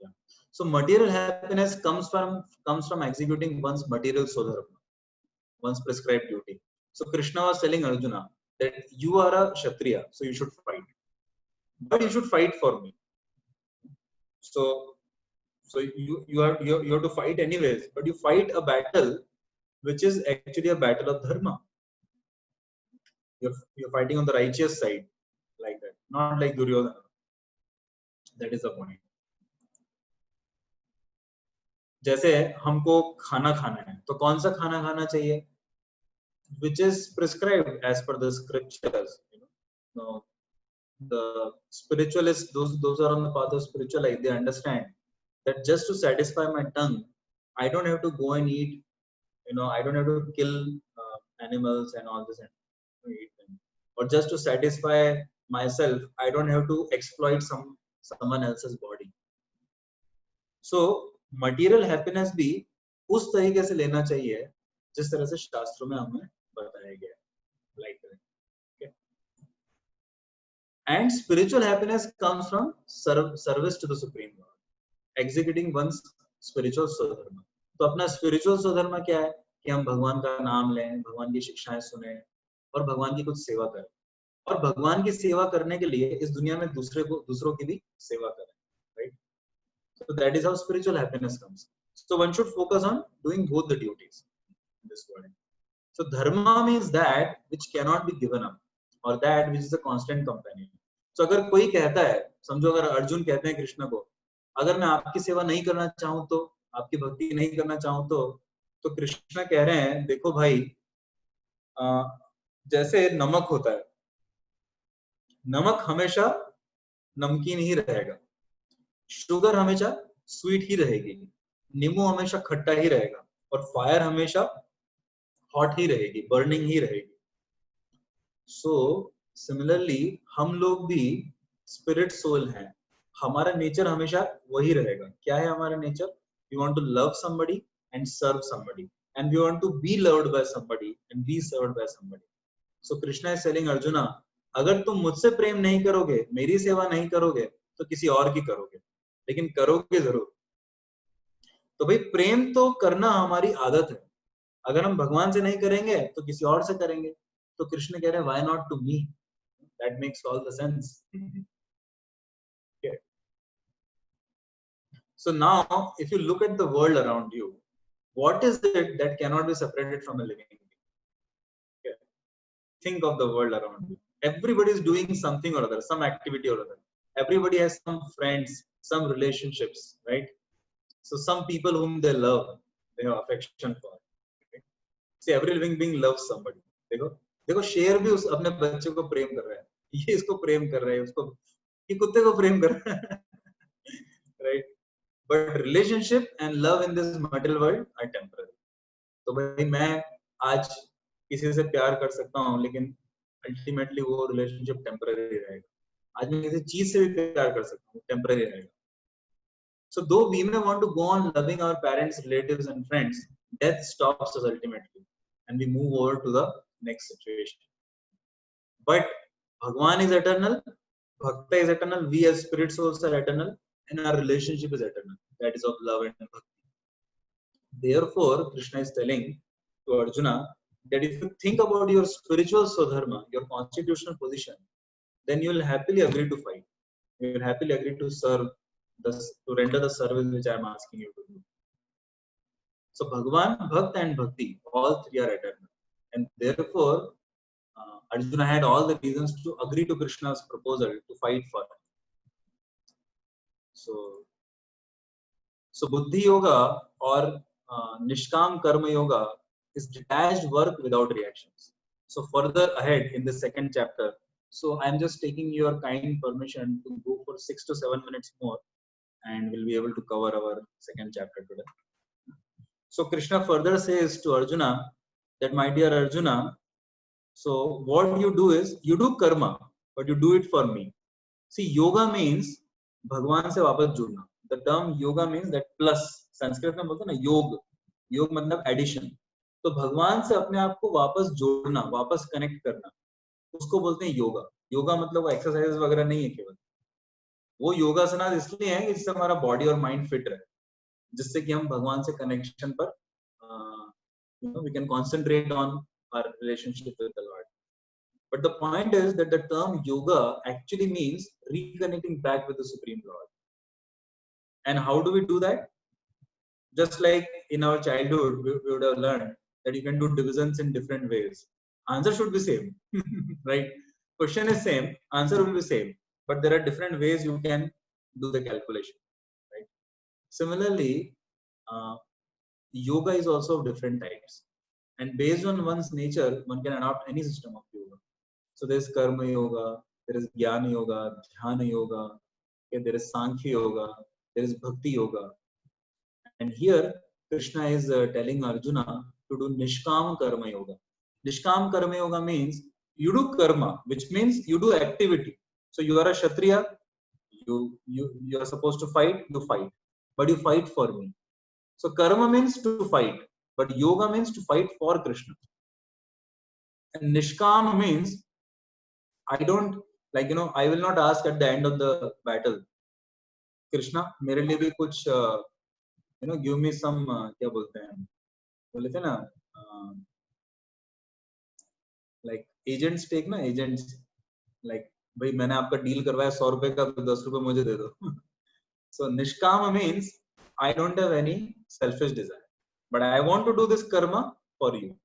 Yeah. So material happiness comes from executing one's material Swadharma, one's prescribed duty. So Krishna was telling Arjuna that you are a Kshatriya, so you should fight. But you should fight for me. So you have to fight anyways, but you fight a battle which is actually a battle of dharma. You're fighting on the righteous side, like that, not like Duryodhana. That is the point. जैसे हमको खाना खाना है, तो कौन सा खाना खाना चाहिए? Which is prescribed as per the scriptures. No, the spiritualists, those are on the path of spiritual life, they understand that just to satisfy my tongue, I don't have to go and eat, I don't have to kill animals and all this and eat them. Or just to satisfy myself, I don't have to exploit someone else's body. So material happiness भी उस तरीके से लेना चाहिए जिस तरह से शास्त्रों में हमें बताया गया है, like that. Okay. And spiritual happiness comes from service to the Supreme Lord, executing one's spiritual स्वधर्म. तो अपना spiritual स्वधर्म क्या है कि हम भगवान का नाम लें, भगवान की शिक्षाएं सुने और भगवान की कुछ सेवा करें. और भगवान की सेवा करने के लिए इस दुनिया में दूसरों की भी सेवा करें, right? So that is how spiritual happiness comes. So one should focus on doing both the duties in this world. So dharma means that which cannot be given up, or that which is a constant companion. So अगर कोई कहता है, समझो अगर अर्जुन कहते हैं कृष्ण को, अगर मैं आपकी सेवा नहीं करना चाहूं तो, आपकी भक्ति नहीं करना चाहूं तो कृष्ण कह रहे हैं, देखो भाई, जैसे नमक होता है, नमक हमेशा नमकीन ही रहेगा, शुगर हमेशा स्वीट ही रहेगी, नींबू हमेशा खट्टा ही रहेगा, और फायर हमेशा हॉट ही रहेगी, बर्निंग ही रहेगी. सो सिमिलरली हम लोग भी स्पिरिट सोल हैं, हमारा नेचर हमेशा वही रहेगा. क्या है हमारा nature? We want to love somebody and serve somebody, and we want to be loved by somebody and be served by somebody. So Krishna is telling Arjuna, अगर तुम मुझसे प्रेम नहीं करोगे, मेरी सेवा नहीं करोगे, तो किसी और की करोगे, लेकिन करोगे जरूर. तो भाई प्रेम तो करना हमारी आदत है, अगर हम भगवान से नहीं करेंगे तो किसी और से करेंगे. तो कृष्ण कह रहे हैं, why not to me? That makes all the sense. So now if you look at the world around you, what is it that cannot be separated from a living being? Okay. Think of the world around you. Everybody is doing something or other, some activity or other. Everybody has some friends, some relationships, right? So some people whom they love, they have affection for. Okay? See, every living being loves somebody. देखो शेर भी उस अपने बच्चे को प्रेम कर रहा है, ये इसको प्रेम कर रहा है, उसको, ये कुत्ते को प्रेम कर रहा है, right? But relationship and love in this material world are temporary. तो भाई मैं आज किसी से प्यार कर सकता हूँ, लेकिन अल्टीमेटली वो रिलेशनशिप टेम्पररी रहेगा. आज मैं किसी चीज से भी प्यार कर सकता हूँ, टेम्पररी रहेगा. So though we may want to go on loving our parents, relatives and friends, death stops us ultimately and we move over to the next situation. But Bhagwan is eternal, Bhakta is eternal, we as spirit souls are eternal, and our relationship is eternal, that is of love and bhakti. Therefore, Krishna is telling to Arjuna that if you think about your spiritual swadharma, your constitutional position, then you will happily agree to fight. You will happily agree to serve, to render the service which I am asking you to do. So Bhagwan, Bhakt and Bhakti, all three are eternal. And therefore, Arjuna had all the reasons to agree to Krishna's proposal to fight for him. So Buddhi Yoga or Nishkam Karma Yoga is detached work without reactions. So further ahead in the second chapter, so I am just taking your kind permission to go for 6 to 7 minutes more, and we'll be able to cover our second chapter today. So Krishna further says to Arjuna that, my dear Arjuna, so what you do is, you do karma, but you do it for me. See, yoga means Bhagwan se वापस जुड़ना. The term yoga means that plus. Sanskrit में बोलते हैं ना योग, योग मतलब addition. तो भगवान से अपने आप को वापस जोड़ना, वापस कनेक्ट करना, उसको बोलते हैं योगा. योगा मतलब वो एक्सरसाइज वगैरह नहीं है केवल, वो योगासना इसलिए है कि जिससे हमारा बॉडी और माइंड फिट रहे, जिससे कि हम भगवान से कनेक्शन पर we can concentrate on our relationship with the Lord. But the point is that the term yoga actually means reconnecting back with the Supreme Lord. And how do we do that? Just like in our childhood, we would have learned that you can do divisions in different ways. Answer should be same, right? Question is same, answer will be same, but there are different ways you can do the calculation, right? Similarly, yoga is also of different types, and based on one's nature, one can adopt any system of yoga. So there is karma yoga, there is jnana yoga, dhyana yoga, okay, there is sankhya yoga, there is bhakti yoga. And here Krishna is telling Arjuna to do Nishkam Karma Yoga. Nishkam Karma Yoga means you do karma, which means you do activity. So you are a Kshatriya, you are supposed to fight, you fight, but you fight for me. So karma means to fight, but yoga means to fight for Krishna. And Nishkam means I don't, like, I will not ask at the end of the battle, Krishna, मेरे लिए भी कुछ give me some क्या बोलते हैं, बोले थे ना, like agent stake ना, agents, like भाई मैंने आपका डील करवाया 100 रुपए का, तो 10 रुपए मुझे दे दो. So Nishkama means I don't have any selfish desire, but I want to do this karma for you.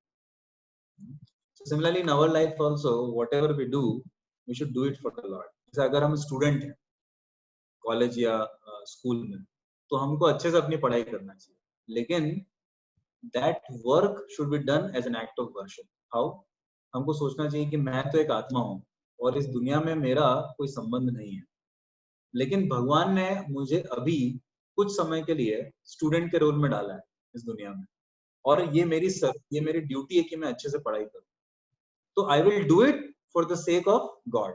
So similarly in our life also, whatever we do, we should do it for the Lord. जैसे अगर हम student हैं college या school में, तो हमको अच्छे से अपनी पढ़ाई करना चाहिए, लेकिन that work should be done as an act of worship. How? हमको सोचना चाहिए कि मैं तो एक आत्मा हूँ और इस दुनिया में मेरा कोई संबंध नहीं है, लेकिन भगवान ने मुझे अभी कुछ समय के लिए स्टूडेंट के रोल में डाला है इस दुनिया में, और ये मेरी ड्यूटी है कि मैं अच्छे से पढ़ाई करूं. तो I will do it for the sake of God,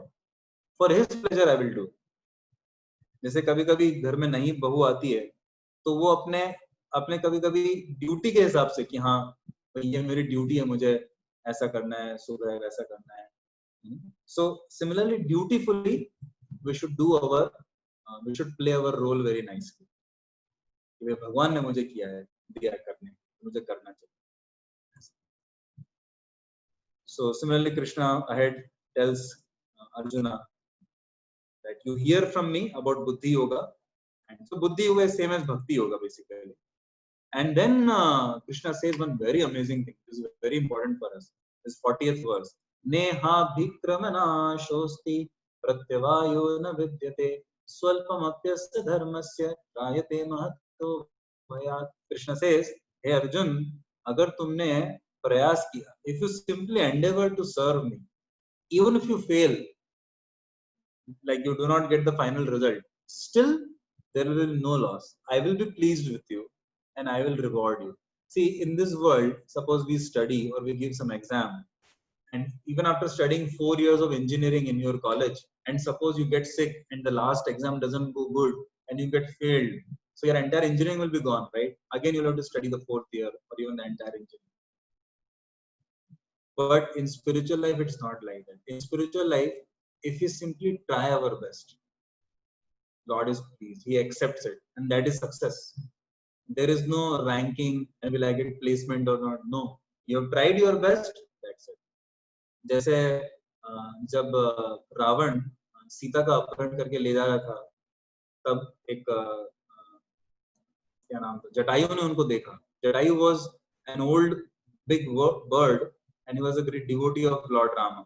for his pleasure I will do. जैसे कभी कभी घर में नई बहू आती है, तो वो अपने कभी कभी ड्यूटी के हिसाब से कि हाँ ये मेरी ड्यूटी है, मुझे ऐसा करना है, सुबह वैसा करना है. So similarly, dutifully we should do we should play our role very nicely. कि भगवान ने मुझे दिया करने, मुझे करना चाहिए. So similarly, Krishna ahead tells Arjuna that you hear from me about Buddhi Yoga, and so Buddhi Yoga is same as Bhakti Yoga basically. And then Krishna says one very amazing thing. This is very important for us. This 40th verse. Neha bhikramana shosti pratyavayo na vidyate swalpamapyasya dharmasya rayate mahatto bhayat. Krishna says, hey Arjun, agar tumne prayas kiya, if you simply endeavor to serve me, even if you fail, like you do not get the final result, still there will be no loss. I will be pleased with you and I will reward you. See, in this world, suppose we study or we give some exam, and even after studying 4 years of engineering in your college, and suppose you get sick and the last exam doesn't go good and you get failed, so your entire engineering will be gone, right? Again, you'll have to study the 4th year or even the entire engineering. But in spiritual life, it's not like that. In spiritual life, if we simply try our best, God is pleased. He accepts it, and that is success. There is no ranking and will I get placement or not. No, you have tried your best. That's it. जैसे जब रावण सीता का अपहरण करके ले जा रहा था, तब एक क्या नाम था, जटायु ने उनको देखा. Jatayu was an old big bird and he was a great devotee of Lord Rama.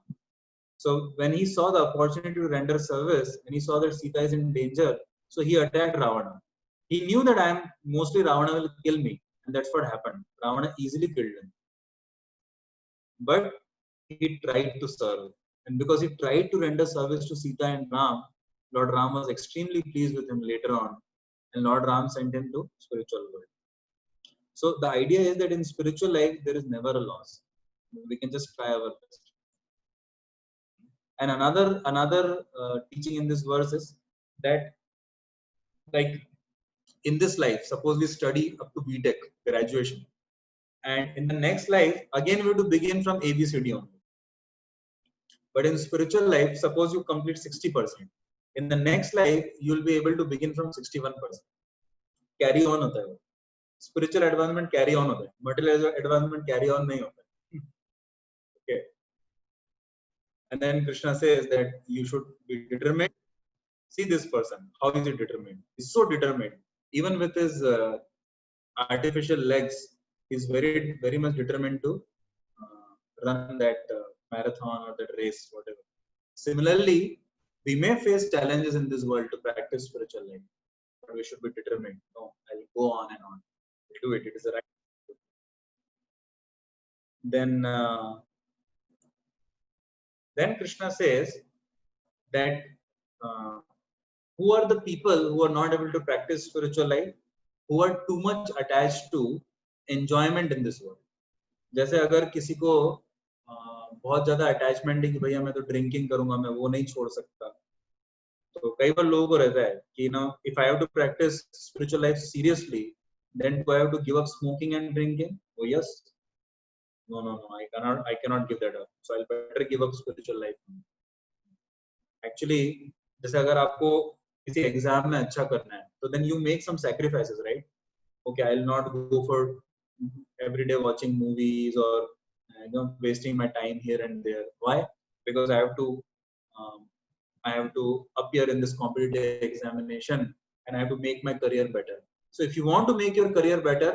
So when he saw the opportunity to render service and he saw that Sita is in danger, so he attacked Ravana. He knew that mostly Ravana will kill me, and that's what happened. Ravana easily killed him. But he tried to serve, and because he tried to render service to Sita and Ram, Lord Ram was extremely pleased with him later on, and Lord Ram sent him to spiritual world. So the idea is that in spiritual life there is never a loss. We can just try our best. And another teaching in this verse is that, like in this life, suppose we study up to BTech graduation, and in the next life again we have to begin from ABCD only. But in spiritual life, suppose you complete 60%, in the next life you will be able to begin from 61%. Carry on hota hai. Spiritual advancement carry on hota hai. Material advancement carry on nahi hota hai. Okay. And then Krishna says that you should be determined. See this person, how is he determined? He's so determined. Even with his artificial legs, he's very, very much determined to run that marathon or that race, whatever. Similarly, we may face challenges in this world to practice spiritual life, but we should be determined. No, I will go on and on. We'll do it. It is the right thing. Then Krishna says that who are the people who are not able to practice spiritual life? Who are too much attached to enjoyment in this world. जैसे अगर किसी को बहुत ज्यादा attachment है कि भैया मैं तो ड्रिंकिंग करूंगा, मैं वो नहीं छोड़ सकता, तो कई बार लोगों को रहता है कि if I have to practice spiritual life seriously, then do I have to give up smoking and drinking? Oh yes, no, I cannot give that up, so I'll better give up spiritual life. Actually, जैसे अगर आपको किसी exam में अच्छा करना है, तो then you make some sacrifices, right? Okay, I'll not go for every day watching movies or wasting my time here and there. Why? Because I have to appear in this competitive examination and I have to make my career better. So if you want to make your career better,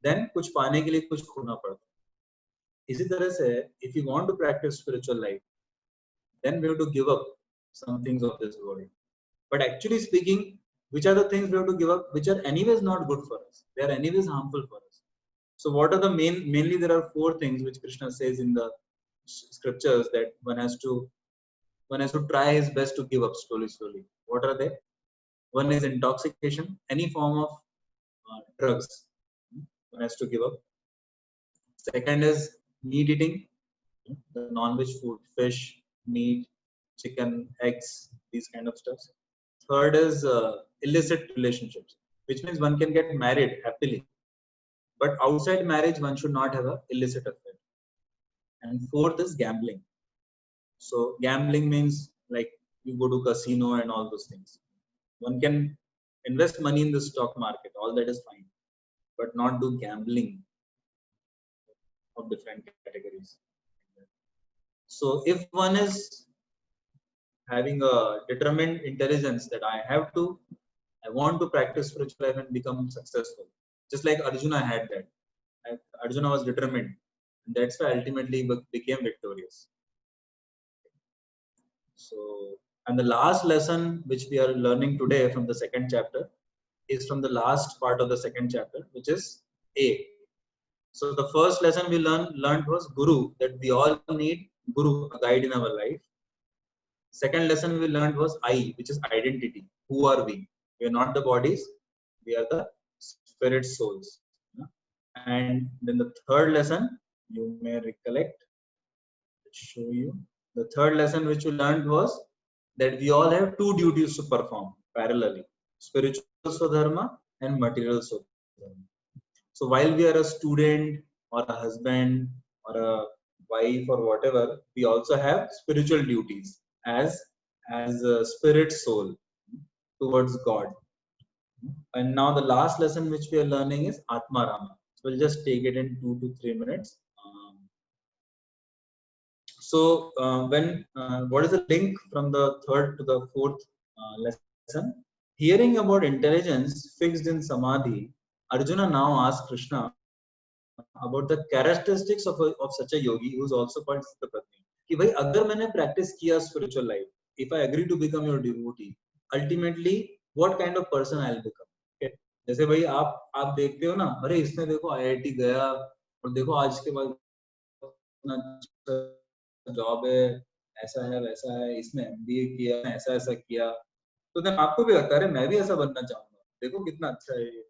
then कुछ पाने के लिए कुछ खोना पड़ता है. इसी तरह से if you want to practice spiritual life, then we have to give up some things of this world. But actually speaking, which are the things we have to give up, which are anyways not good for us? They are anyways harmful for us. So what are the mainly there are 4 things which Krishna says in the scriptures that one has to try his best to give up slowly. What are they? One is intoxication, any form of drugs one has to give up. Second is meat eating, the non-veg food, fish, meat, chicken, eggs, these kind of stuff. Third is illicit relationships, which means one can get married happily, but outside marriage one should not have an illicit affair. And fourth is gambling. So gambling means like you go to casino and all those things. One can invest money in the stock market, all that is fine, but not do gambling of different categories. So if one is having a determined intelligence that I want to practice spiritual life and become successful, just like Arjuna had that. Arjuna was determined, and that's why ultimately he became victorious. So, and the last lesson which we are learning today from the second chapter is from the last part of the second chapter, which is A. So the first lesson we learned was Guru, that we all need Guru, a guide in our life. Second lesson we learned was I, which is identity. Who are we? We are not the bodies, we are the spirit souls. And then the third lesson, you may recollect, I'll show you. The third lesson which we learned was that we all have 2 duties to perform parallelly: spiritual Swadharma and material Swadharma. So while we are a student or a husband or a wife or whatever, we also have spiritual duties as a spirit soul towards God. And now the last lesson which we are learning is Atma Rama. So we'll just take it in 2 to 3 minutes. What is the link from the third to the fourth lesson? Hearing about intelligence fixed in Samadhi, Arjuna now asks Krishna about the characteristics of such a yogi who is also called Sthitapratni. कि भाई अगर मैंने practice किया spiritual life, if I agree to become your devotee, ultimately what kind of person I'll become? Okay? जैसे भाई आप देखते हो ना, अरे इसने देखो IIT गया और देखो आज के बाद जॉब है, ऐसा है वैसा है, इसने MBA किया, ऐसा किया, तो देन आपको भी लगता है अरे मैं भी ऐसा बनना चाहूंगा, देखो कितना अच्छा है ये.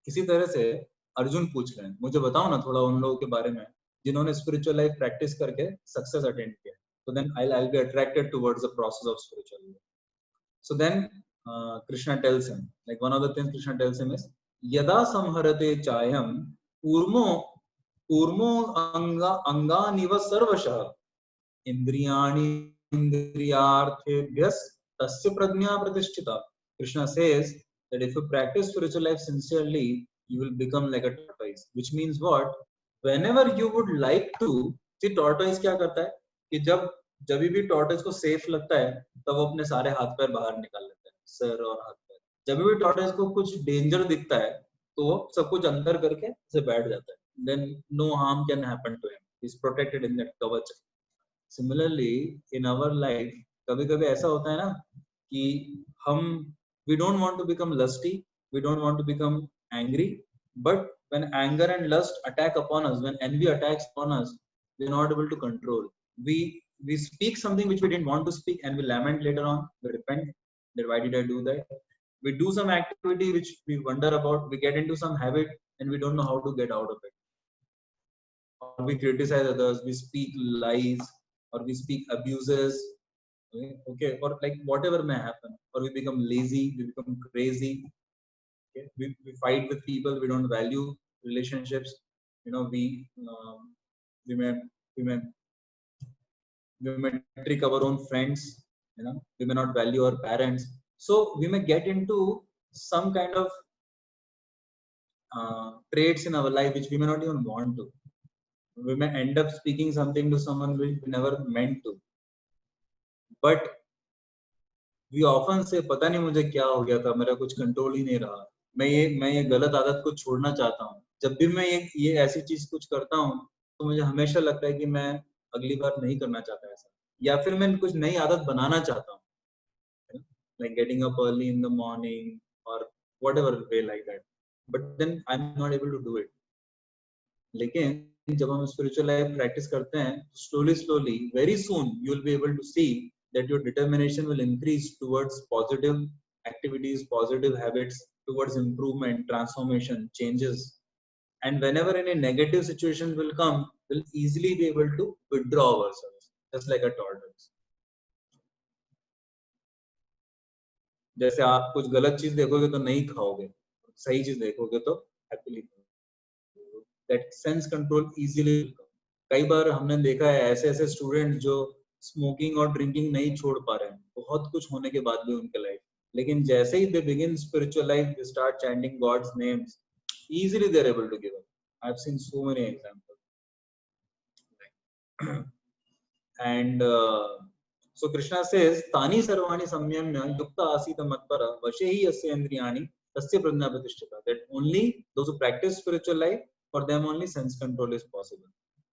किसी तरह से अर्जुन पूछ रहे हैं, मुझे बताओ ना थोड़ा उन लोगों के बारे में जिन्होंने स्पिरिचुअल लाइफ प्रैक्टिस करके सक्सेस अटेंड किया. So then I'll be attracted towards the process of spiritual life. So then Krishna tells him, like one of the things Krishna tells him is yada samharate chayam urmo anga niva sarvashah indriyani indriyarthebhyas tasya prajna pratishtita. Krishna says that if you practice spiritual life sincerely, you will become like a tortoise. Which means what? Whenever you would like to, see tortoise क्या करता है कि जब भी tortoise को safe लगता है तब वो अपने सारे हाथ पैर बाहर निकाल लेता है, सर और हाथ पैर. जब भी tortoise को कुछ danger दिखता है तो वो सब कुछ अंदर करके उसे बैठ जाता है. Then no harm can happen to him. He is protected in that कवच. Similarly, in our life, कभी-कभी ऐसा होता है ना कि we don't want to become lusty, we don't want to become angry, but when anger and lust attack upon us, when envy attacks upon us, we are not able to control. We speak something which we didn't want to speak and we lament later on, we repent that why did I do that. We do some activity which we wonder about, we get into some habit and we don't know how to get out of it. Or we criticize others, we speak lies, or we speak abuses, okay, or like whatever may happen, or we become lazy, we become crazy, okay? We fight with people, we don't value relationships, you know, we may we may we may trick our own friends, you know, we may not value our parents, so we may get into some kind of traits in our life which we may not even want to. We may end up speaking something to someone which we never meant to, but we often say पता नहीं मुझे क्या हो गया था, मेरा कुछ control ही नहीं रहा, मैं ये गलत आदत को छोड़ना चाहता हूँ. जब भी मैं ये ऐसी चीज कुछ करता हूँ तो मुझे हमेशा लगता है कि मैं अगली बार नहीं करना चाहता ऐसा, या फिर मैं कुछ नई आदत बनाना चाहता हूँ, like getting up early in the morning or whatever way like that, but then I'm not able to do it. लेकिन जब हम spiritual life practice करते हैं, slowly very soon you will be able to see that your determination will increase towards positive activities, positive habits, towards improvement, transformation, changes, and whenever any negative situations will come, we'll easily be able to withdraw ourselves just like a tortoise. जैसे आप कुछ गलत चीज देखोगे तो नहीं खाओगे, सही चीज देखोगे तो हैप्पीली खाओगे. That sense control easily. कई बार हमने देखा है ऐसे स्टूडेंट जो स्मोकिंग और ड्रिंकिंग नहीं छोड़ पा रहे हैं, बहुत कुछ होने के बाद भी उनके लाइफ, लेकिन जैसे ही they begin spiritual life, they start chanting God's names, easily they are able to give up. I've seen so many examples. And so Krishna says, Tani sarvani samyamya yukta asita matpara vashehi yasya indriyani tasya prajna pratishtita. That only those who practice spiritual life, for them only sense control is possible.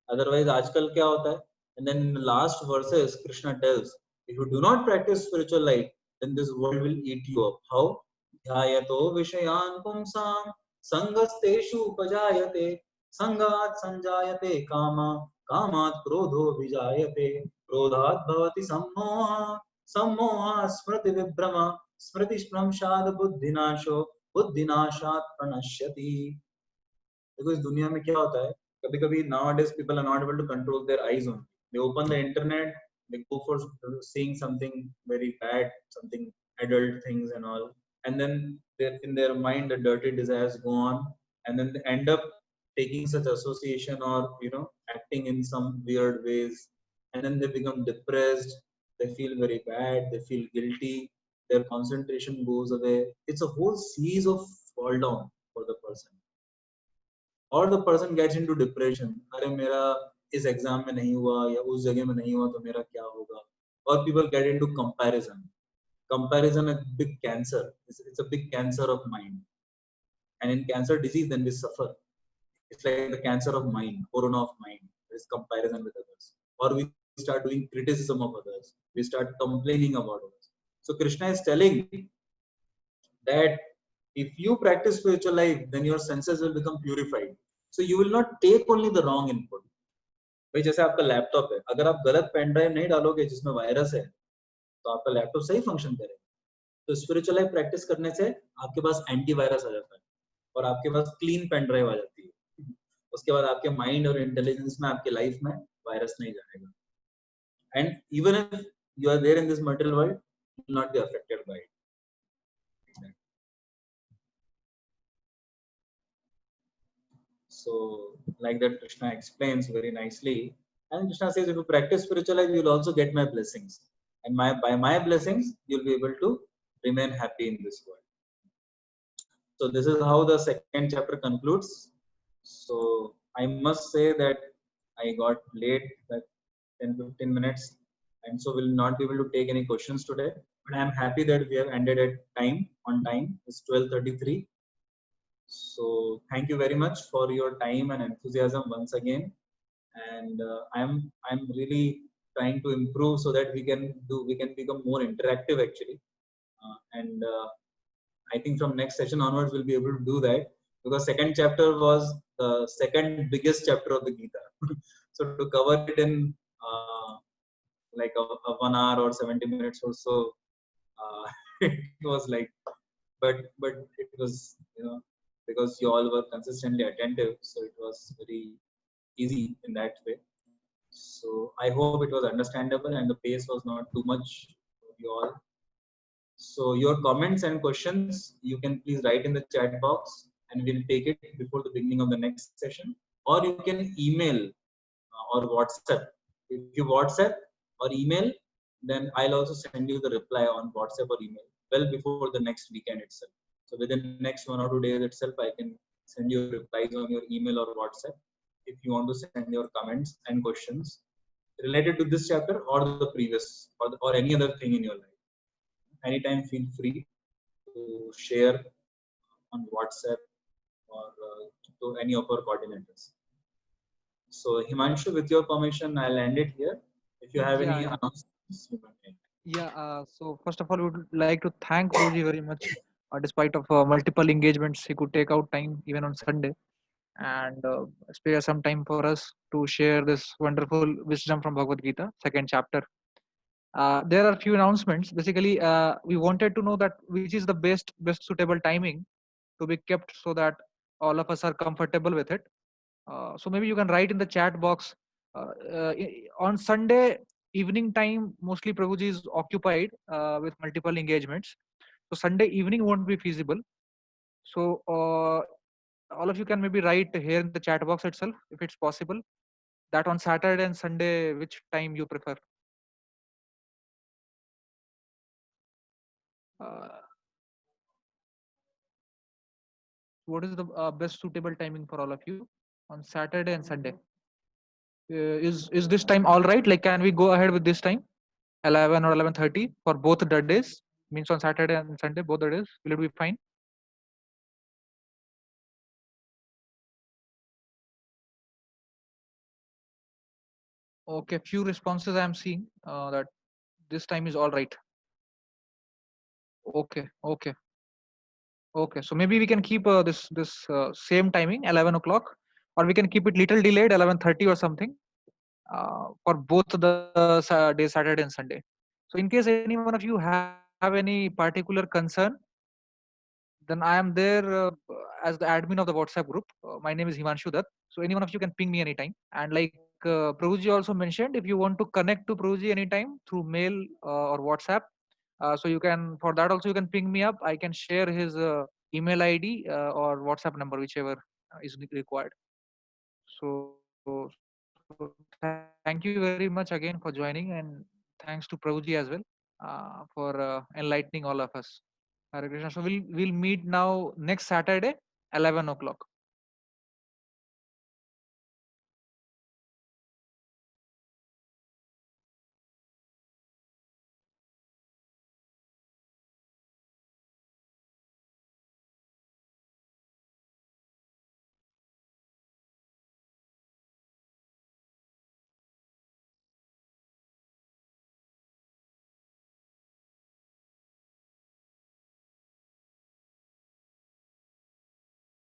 Otherwise, आजकल क्या होता है? And then in the last verses, Krishna tells, if you do not practice spiritual life, then this world will eat you up. How? Dhyayato vishayan pumsam sangasteshu upajayate sangat sanjayate kama कामात् क्रोधो विजायते क्रोधात् भवति सम्मोहः सम्मोहात् स्मृति विभ्रम स्मृति भ्रंशात् बुद्धिनाशो बुद्धिनाशात् प्रणश्यति. देखो इस दुनिया में क्या होता है, कभी कभी nowadays people are not able to control their eyes only. They open the internet, they go for seeing something very bad, something adult things and all, and then in their mind the dirty desires go on, and then they end up taking such association or acting in some weird ways, and then they become depressed, they feel very bad, they feel guilty, their concentration goes away. It's a whole series of fall down for the person, or the person gets into depression. अरे मेरा इस exam में नहीं हुआ या उस जगह में नहीं हुआ तो मेरा क्या होगा. Or people get into comparison a big cancer. It's a big cancer of mind, and in cancer disease then we suffer. It's like the cancer of mind, corona of mind. It's comparison with others, or we start doing criticism of others, we start complaining about others. So Krishna is telling that if you practice spiritual life, then your senses will become purified, so you will not take only the wrong input. भाई जैसे आपका laptop है, अगर आप गलत pen drive नहीं डालोगे जिसमें वायरस है तो आपका लैपटॉप सही फंक्शन करेगा. तो स्पिरिचुअल लाइफ प्रैक्टिस करने से आपके पास एंटीवायरस आ जाता है और आपके पास क्लीन पेन ड्राइव आ जाती है. उसके बाद आपके माइंड और इंटेलिजेंस में, आपके लाइफ में वायरस नहीं जाएगा. And even if you are there in this material world, you will not be affected by it. So like that Krishna explains very nicely, and Krishna says if you practice spiritual life, you will also get my blessings, and by my blessings you will be able to remain happy in this world. So this is how the second chapter concludes. So I must say that I got late, like 10-15 minutes, and so will not be able to take any questions today, but I am happy that we have ended at time, on time. It's 12:33. So thank you very much for your time and enthusiasm once again, and I'm really trying to improve so that we can become more interactive actually, and I think from next session onwards we'll be able to do that, because second chapter was the second biggest chapter of the Gita. So to cover it in like a 1 hour or 70 minutes or so, it was like, but it was, because you all were consistently attentive, so it was very easy in that way. So I hope it was understandable and the pace was not too much for you all. So your comments and questions you can please write in the chat box, and we'll take it before the beginning of the next session, or you can email or WhatsApp. If you WhatsApp or email, then I'll also send you the reply on WhatsApp or email well before the next weekend itself. So within the next 1 or 2 days itself, I can send you replies on your email or WhatsApp if you want to send your comments and questions related to this chapter or the previous, or any other thing in your life. Anytime feel free to share on WhatsApp or to any of our coordinators. So Himanshu, with your permission, I'll end it here. If you have any Yeah, yeah. announcements, you can make. Yeah, so first of all, we would like to thank Prabhuji very much. Despite of multiple engagements, he could take out time even on Sunday and spare some time for us to share this wonderful wisdom from Bhagavad Gita, second chapter. There are few announcements. Basically, we wanted to know that which is the best suitable timing to be kept so that all of us are comfortable with it. So maybe you can write in the chat box. On Sunday evening time, mostly Prabhuji is occupied with multiple engagements. So Sunday evening won't be feasible. So all of you can maybe write here in the chat box itself, if it's possible, that on Saturday and Sunday, which time you prefer. Uh, what is the best suitable timing for all of you on Saturday and Sunday? Is this time all right? Like, can we go ahead with this time, 11 or 11:30 for both the days? Means on Saturday and Sunday, both the days. Will it be fine? Okay, few responses I am seeing that this time is all right. Okay, okay, okay. So maybe we can keep this same timing, 11 o'clock, or we can keep it little delayed, 11:30 or something, for both the days, Saturday and Sunday. So in case any one of you have any particular concern, then I am there as the admin of the WhatsApp group. My name is Himanshu Dutt. So any one of you can ping me anytime. And like Prabhuji also mentioned, if you want to connect to Prabhuji anytime through mail or WhatsApp, so you can, for that also you can ping me up. I can share his email ID or WhatsApp number, whichever is required. So, thank you very much again for joining, and thanks to Prabhuji as well for enlightening all of us. Hare Krishna. So we'll meet now next Saturday, 11 o'clock.